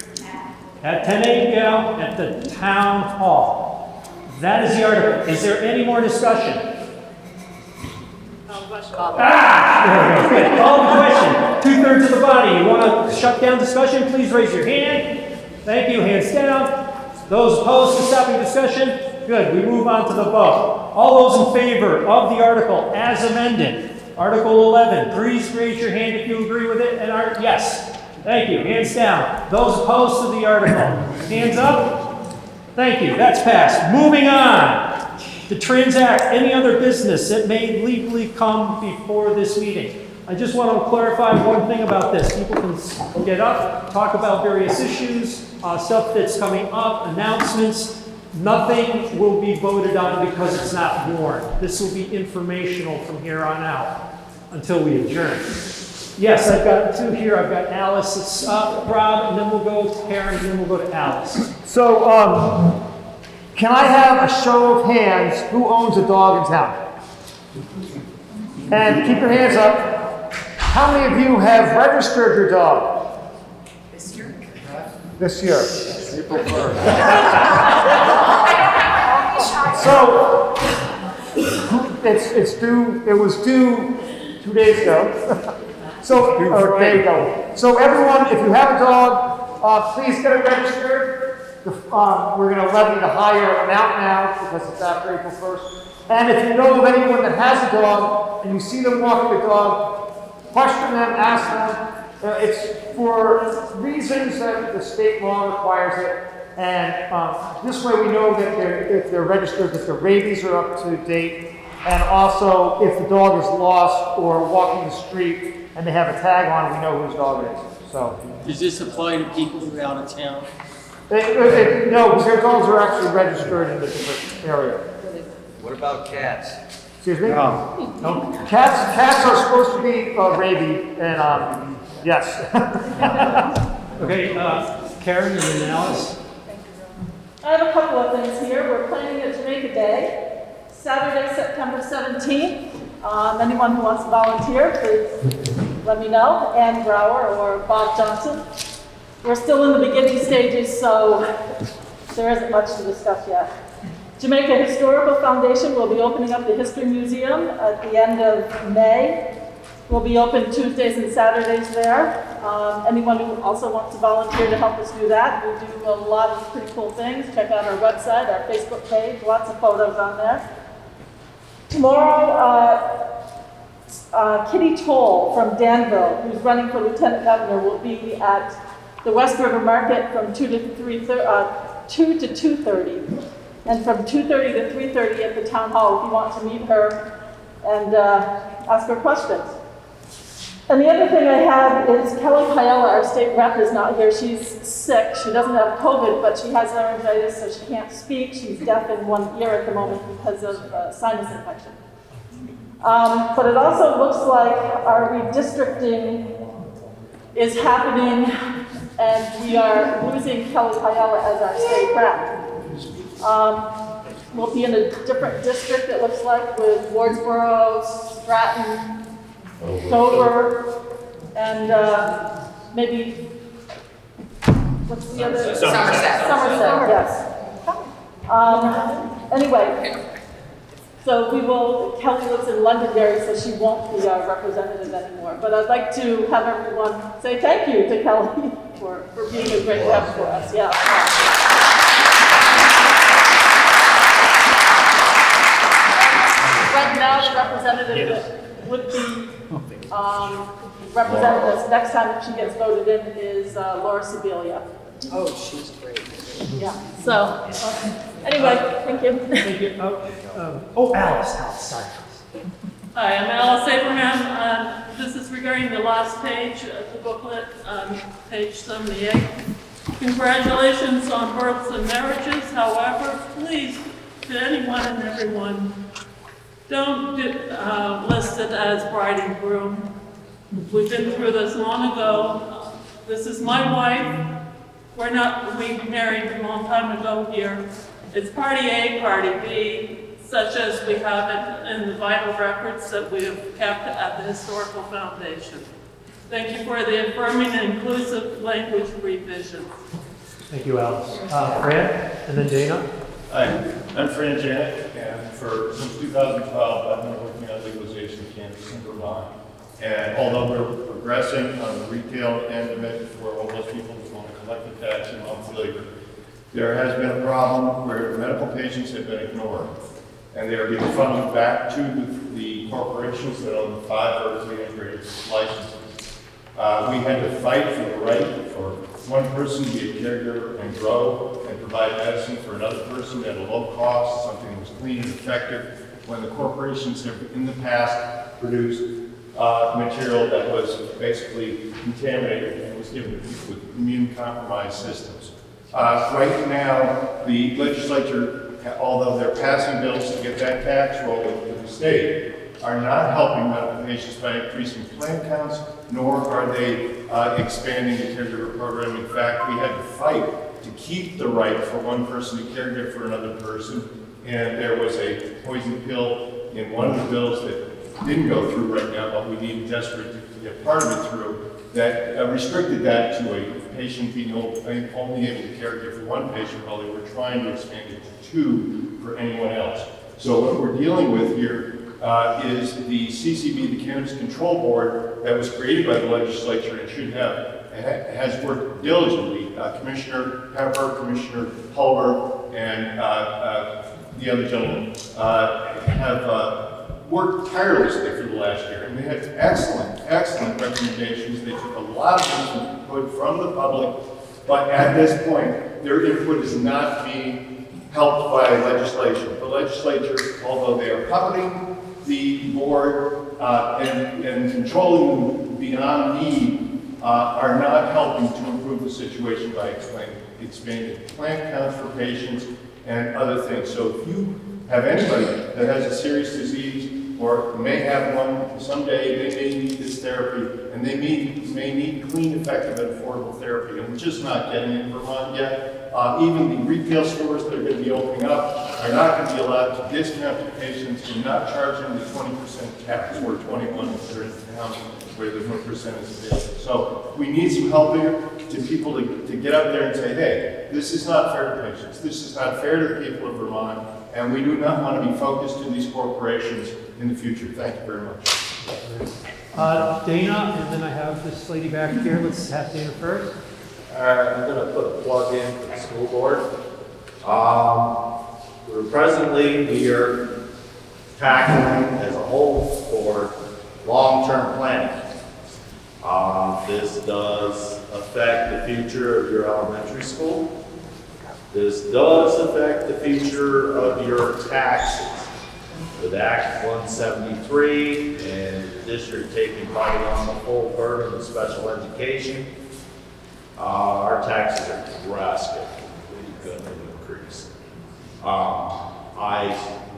at 10 a.m. at the Town Hall. That is the article. Is there any more discussion? There we go. Good. Call the question. 2/3 of the body. You want to shut down discussion? Please raise your hand. Thank you. Hands down. Those opposed to stopping discussion? Good. We move on to the vote. All those in favor of the article as amended, Article 11, please raise your hand if you agree with it. And yes. Thank you. Hands down. Those opposed to the article, hands up. Thank you. That's passed. Moving on. To transact any other business that may legally come before this meeting. I just want to clarify one thing about this. People can get up, talk about various issues, stuff that's coming up, announcements. Nothing will be voted on because it's not warned. This will be informational from here on out until we adjourn. Yes, I've got two here. I've got Alice, it's Rob, and then we'll go to Karen, and then we'll go to Alice. So, can I have a show of hands who owns a dog in town? And keep your hands up. How many of you have registered your dog? This year? This year. April 1st. So, it's due, it was due 2 days ago. So, or there you go. So everyone, if you have a dog, please get it registered. We're going to levy the higher amount now because it's after April 1st. And if you know of anyone that has a dog and you see them walking the dog, question them, ask them. It's for reasons that the state law requires it. And this way we know that if they're registered, that the rabies are up to date. And also, if the dog is lost or walking the street and they have a tag on, we know whose dog it is. So, does this apply to people who are out of town? No, because their dogs are actually registered in a different area. What about cats? Excuse me? No. Cats are supposed to be rabied, and yes. Okay, Karen and then Alice. I have a couple of things here. We're planning a Jamaica Day, Saturday, September 17th. Anyone who wants to volunteer, please let me know. Ann Brower or Bob Johnson. We're still in the beginning stages, so there isn't much to discuss yet. Jamaica Historical Foundation will be opening up the History Museum at the end of May. We'll be open Tuesdays and Saturdays there. Anyone who also wants to volunteer to help us do that, we do a lot of pretty cool things. Check out our website, our Facebook page, lots of photos on there. Tomorrow, Kitty Toll from Danville, who's running for Lieutenant Governor, will be at the West River Market from 2 to 2:30. And from 2:30 to 3:30 at the Town Hall if you want to meet her and ask her questions. And the other thing I have is Kelly Piella, our state rep, is not here. She's sick. She doesn't have COVID, but she has laryngitis, so she can't speak. She's deaf in one ear at the moment because of sinus infection. But it also looks like our redistricting is happening, and we are losing Kelly Piella as our state rep. We'll be in a different district, it looks like, with Wardsboro, Stratton, Dover, and maybe, what's the other? Somerset. Somerset, yes. Anyway, so Kelly lives in Londonderry, so she won't be our representative anymore. But I'd like to have everyone say thank you to Kelly for being a great rep for us, yeah. Right now, the representative that would be representative next time she gets voted in is Laura Sibilia. Oh, she's great. Yeah, so, anyway, thank you. Thank you. Alice, sorry. Hi, I'm Alice Abraham. This is regarding the last page of the booklet, page 78. Congratulations on births and marriages. However, please, to anyone and everyone, don't list it as bride and groom. We've been through this long ago. This is my wife. We married a long time ago here. It's party A, party B, such as we have it in the vital records that we have kept at the Historical Foundation. Thank you for the affirming and inclusive language revision. Thank you, Alice. Fran, and then Dana. Hi, I'm Fran Janet, and since 2012, I've been working on legalization of cannabis in Vermont. And although we're progressing on the retail end of it for all those people who want to collect the tax and monthly labor, there has been a problem where medical patients have been ignored. And they are being funneled back to the corporations that own the 5 vertically integrated licenses. We had to fight for the right for one person to be a caregiver and grow and provide medicine for another person at a low cost, something that was clean and effective, when the corporations have in the past produced material that was basically contaminated and was given to people with immune-compromised systems. Right now, the legislature, although they're passing bills to get that tax roll to the state, are not helping medical patients by increasing plan counts, nor are they expanding the caregiver program. In fact, we had to fight to keep the right for one person to caregiver for another person, and there was a poison pill in one of the bills that didn't go through right now, but we need desperate to get part of it through, that restricted that to a patient being only able to caregiver for one patient while they were trying to expand it to 2 for anyone else. So what we're dealing with here is the CCB, the Cannabis Control Board, that was created by the legislature and should have, has worked diligently. Commissioner Pepper, Commissioner Hulber, and the other gentleman have worked tirelessly for the last year, and they had excellent recommendations. They took a lot of input from the public, but at this point, their input is not being helped by legislation. The legislature, although they are puppeting the board and controlling them beyond need, are not helping to improve the situation by expanding plant counts for patients and other things. So if you have anybody that has a serious disease or may have one someday, they may need this therapy, and they may need clean, effective, and affordable therapy, and we're just not getting it in Vermont yet. Even the retail stores that are going to be opening up are not going to be allowed to discount to patients and not charge them the 20% tax or 21% if they're in town where the 1% is available. So we need some help here to people to get up there and say, hey, this is not fair to patients. This is not fair to the people of Vermont, and we do not want to be focused to these corporations in the future. Thank you very much. Dana, and then I have this lady back here. Let's have Dana first. I'm going to put a plug in for the school board. Presently, we are tackling as a whole for long-term planning. This does affect the future of your elementary school. This does affect the future of your taxes. With Act 173 and the district taking part on the full burden of special education, our taxes are drastically going to increase.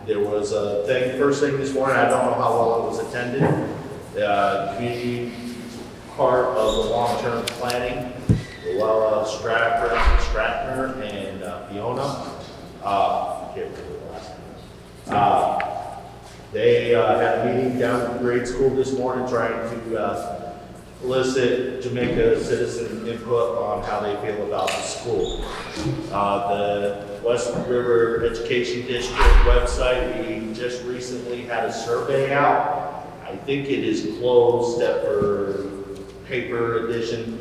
There was a thing, first thing this morning, I don't know how well it was attended. The community part of the long-term planning, Luella Stratner and Fiona, I can't remember the last name. They had a meeting down at the grade school this morning trying to elicit Jamaica citizen input on how they feel about the school. The West River Education District website, we just recently had a survey out. I think it is closed for paper edition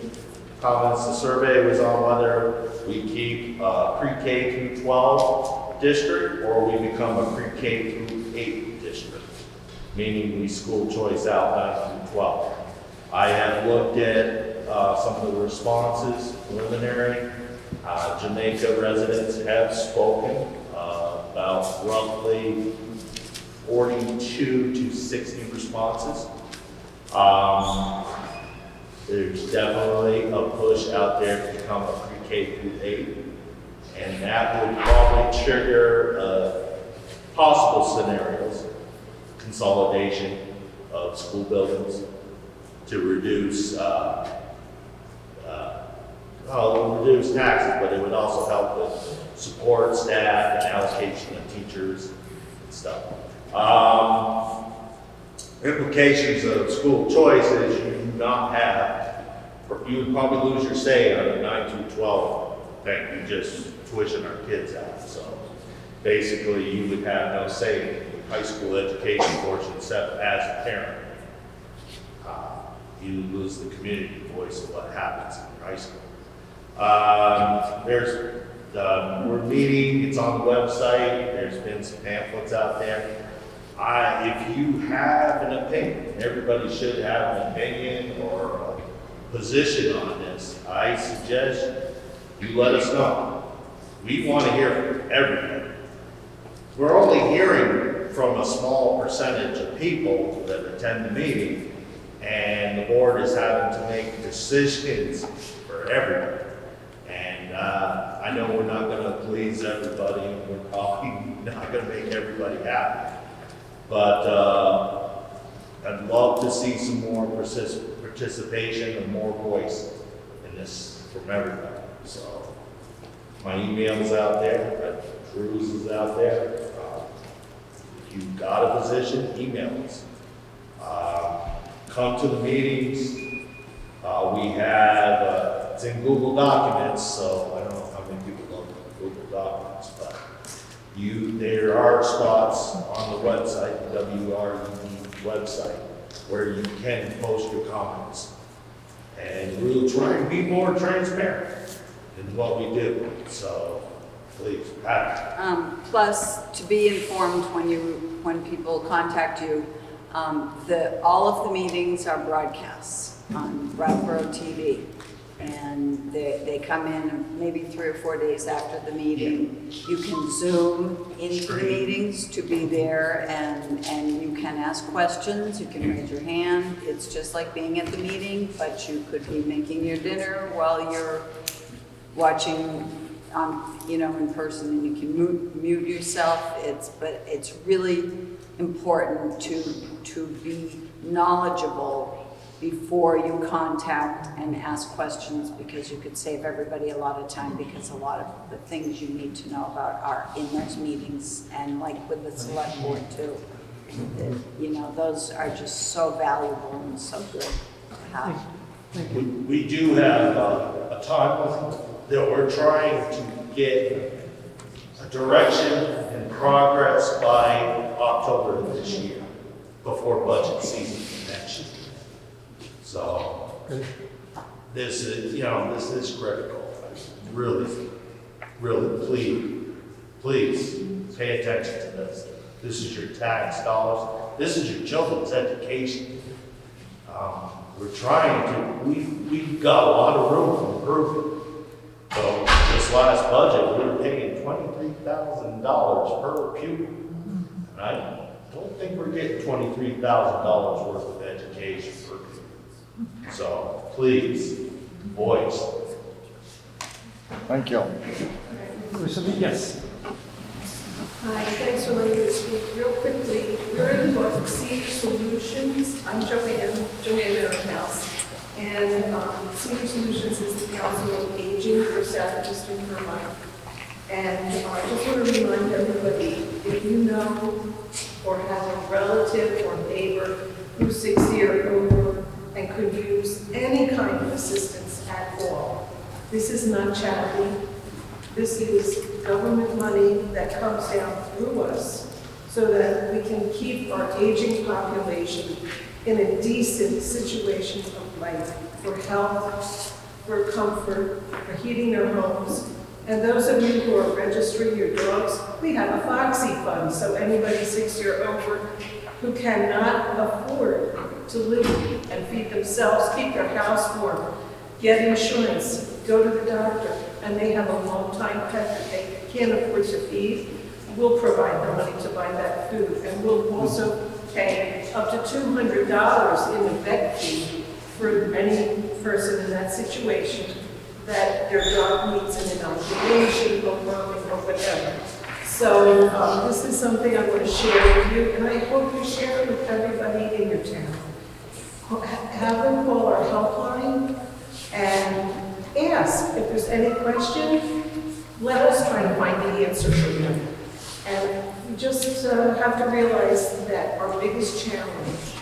comments. The survey was on whether we keep pre-K through 12 district or we become a pre-K through 8 district, meaning we school choice out 9 through 12. I have looked at some of the responses, preliminary. Jamaica residents have spoken about roughly 42 to 60 responses. There's definitely a push out there to become a pre-K through 8, and that would probably trigger possible scenarios, consolidation of school buildings to reduce reduce taxes, but it would also help with support staff and allocation of teachers and stuff. Implications of school choice is you do not have, or you would probably lose your say on the 9 through 12 thing. You just tuition our kids out. So basically you would have no say in the high school education portion except as a parent. You lose the community voice of what happens in high school. We're meeting, it's on the website, there's been some pamphlets out there. If you have an opinion, everybody should have an opinion or position on this, I suggest you let us know. We want to hear from everybody. We're only hearing from a small percentage of people that attend the meeting, and the board is having to make decisions for everybody. And I know we're not going to please everybody, and we're probably not going to make everybody happy. But I'd love to see some more participation and more voice in this from everybody. So my email's out there, Cruz is out there. If you've got a position, email us. Come to the meetings. We have, it's in Google Documents, so I don't know how many people look at Google Documents, but there are spots on the website, the WRED website, where you can post your comments. And we'll try and be more transparent in what we do. So please, Pat. Plus, to be informed when people contact you, all of the meetings are broadcasts on Brattleboro TV. And they come in maybe 3 or 4 days after the meeting. You can Zoom into the meetings to be there, and you can ask questions, you can raise your hand. It's just like being at the meeting, but you could be making your dinner while you're watching in person, and you can mute yourself. But it's really important to be knowledgeable before you contact and ask questions, because you could save everybody a lot of time, because a lot of the things you need to know about are in those meetings, and like with the select board too. Those are just so valuable and so good to have. We do have a timeline that we're trying to get a direction and progress by October of this year, before budget season next year. So this is critical. Really, please pay attention to this. This is your tax dollars. This is your children's education. We're trying to, we've got a lot of room for improvement. So this last budget, we were paying $23,000 per pupil. And I don't think we're getting $23,000 worth of education per pupil. So please, voice. Thank you. Yes. Hi, thanks for letting me speak. Real quickly, we're in the book Senior Solutions. I'm Joanne House. And Senior Solutions is the Council of Aging for Southeastern Vermont. And I just want to remind everybody, if you know or have a relative or neighbor who's 60 or over and could use any kind of assistance at all, this is not charity. This is government money that comes down through us so that we can keep our aging population in a decent situation of life, for health, for comfort, for heating their homes. And those of you who are registering your dogs, we have a Foxy Fund, so anybody 60 or over who cannot afford to live and feed themselves, keep their house warm, get insurance, go to the doctor, and they have a long-time pet that they can't afford to feed, we'll provide the money to buy that food. And we'll also pay up to $200 in a vet fee for any person in that situation that their dog needs an inoculation or roaming or whatever. So this is something I want to share with you, and I hope you share it with everybody in your town. Have them call our helpline and ask if there's any question. Let us try to find the answer for you. And you just have to realize that our biggest challenge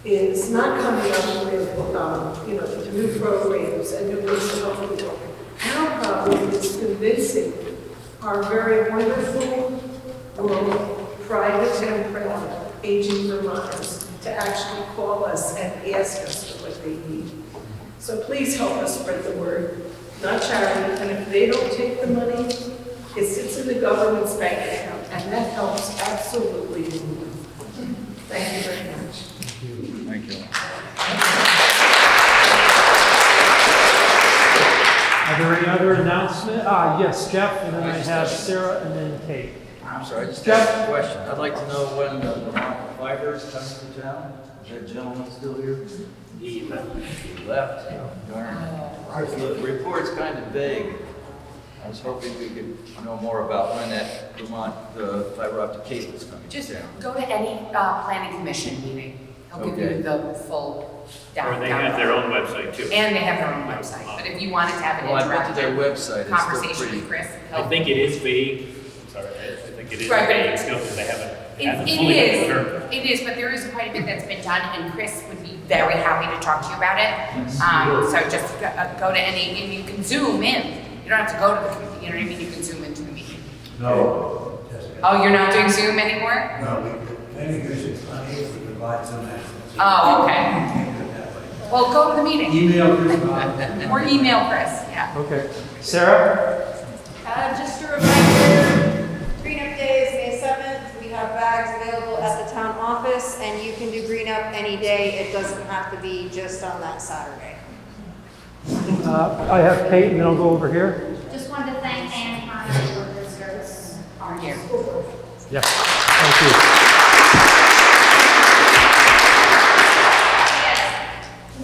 is not coming up with new programs and new ways to help people. Our problem is convincing our very wonderful, private and proud aging Vermonters to actually call us and ask us for what they need. So please help us spread the word, not charity. And if they don't take the money, it sits in the government's bank account, and that helps absolutely. Thank you very much. Thank you. Yes, Jeff, and then I have Sarah, and then Kate. I'm sorry, I just Jeff? have a question. I'd like to know when the Vermont fighter is coming to town. Is that gentleman still here? He left. Darn. The report's kind of vague. I was hoping we could know more about when that Vermont fiber optic cable is coming Just to town. go to any planning commission meeting. They'll give you the full down. Or they have their own website too. And they have their own website. But if you wanted to have an Well, I went to their interactive website. It's conversation still pretty. with Chris. I think it is vague. I'm sorry, I think it is Right, but vague still because they haven't It fully is, confirmed. it is, but there is quite a bit that's been done, and Chris would be very happy to talk to you about it. So just go to any, and you can zoom in. You don't have to go to the, you know what I mean? You can zoom into the meeting. No. Oh, you're not doing Zoom anymore? No, the planning commission is unable to provide some access. Oh, okay. Well, go to the meeting. Email Chris. Or email Chris, yeah. Okay. Sarah? Just a reminder, Green Up Day is May 7th. We have bags available at the town office, and you can do Green Up any day. It doesn't have to be just on that Saturday. I have Kate, and then I'll go over here. Just wanted to thank Ann and Connie for their service on Here. Yeah, thank you.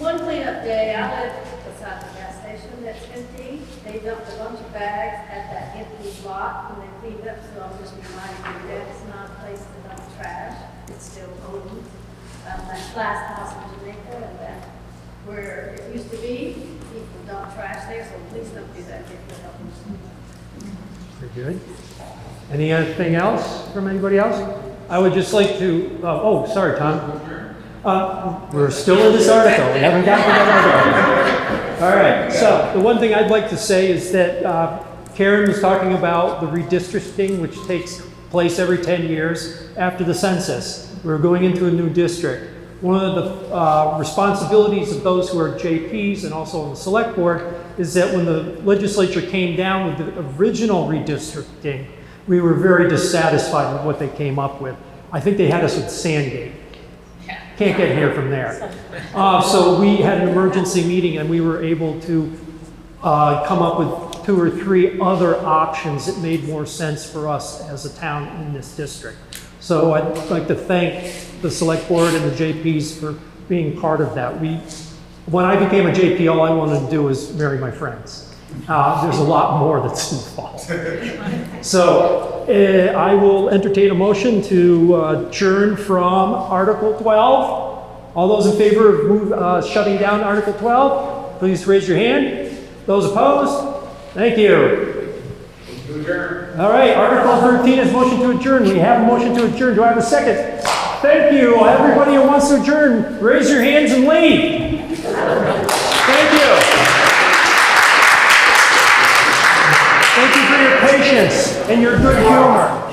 One cleanup day, I live beside the gas station that's empty. They dumped a bunch of bags at that empty lot when they cleaned up, so I'm just reminding you that it's not a place to dump trash. It's still open. That last house in Jamaica and that where it used to be, people dump trash there, so please don't do that if you're helping. Very good. Anything else from anybody else? I would just like to, oh, sorry, Tom. We're still in this article. We haven't gotten to that article. All right, so the one thing I'd like to say is that Karen was talking about the redistricting, which takes place every 10 years after the census. We're going into a new district. One of the responsibilities of those who are JPs and also on the select board is that when the legislature came down with the original redistricting, we were very dissatisfied with what they came up with. I think they had us with Sandgate. Can't get here from there. So we had an emergency meeting and we were able to come up with 2 or 3 other options that made more sense for us as a town in this district. So I'd like to thank the select board and the JPs for being part of that. When I became a JP, all I wanted to do was marry my friends. There's a lot more that's involved. So I will entertain a motion to adjourn from Article 12. All those in favor of shutting down Article 12, please raise your hand. Those opposed? Thank you. All right, Article 13 is motion to adjourn. We have a motion to adjourn. Do I have a second? Thank you. Everybody who wants to adjourn, raise your hands and leave. Thank you. Thank you for your patience and your good humor.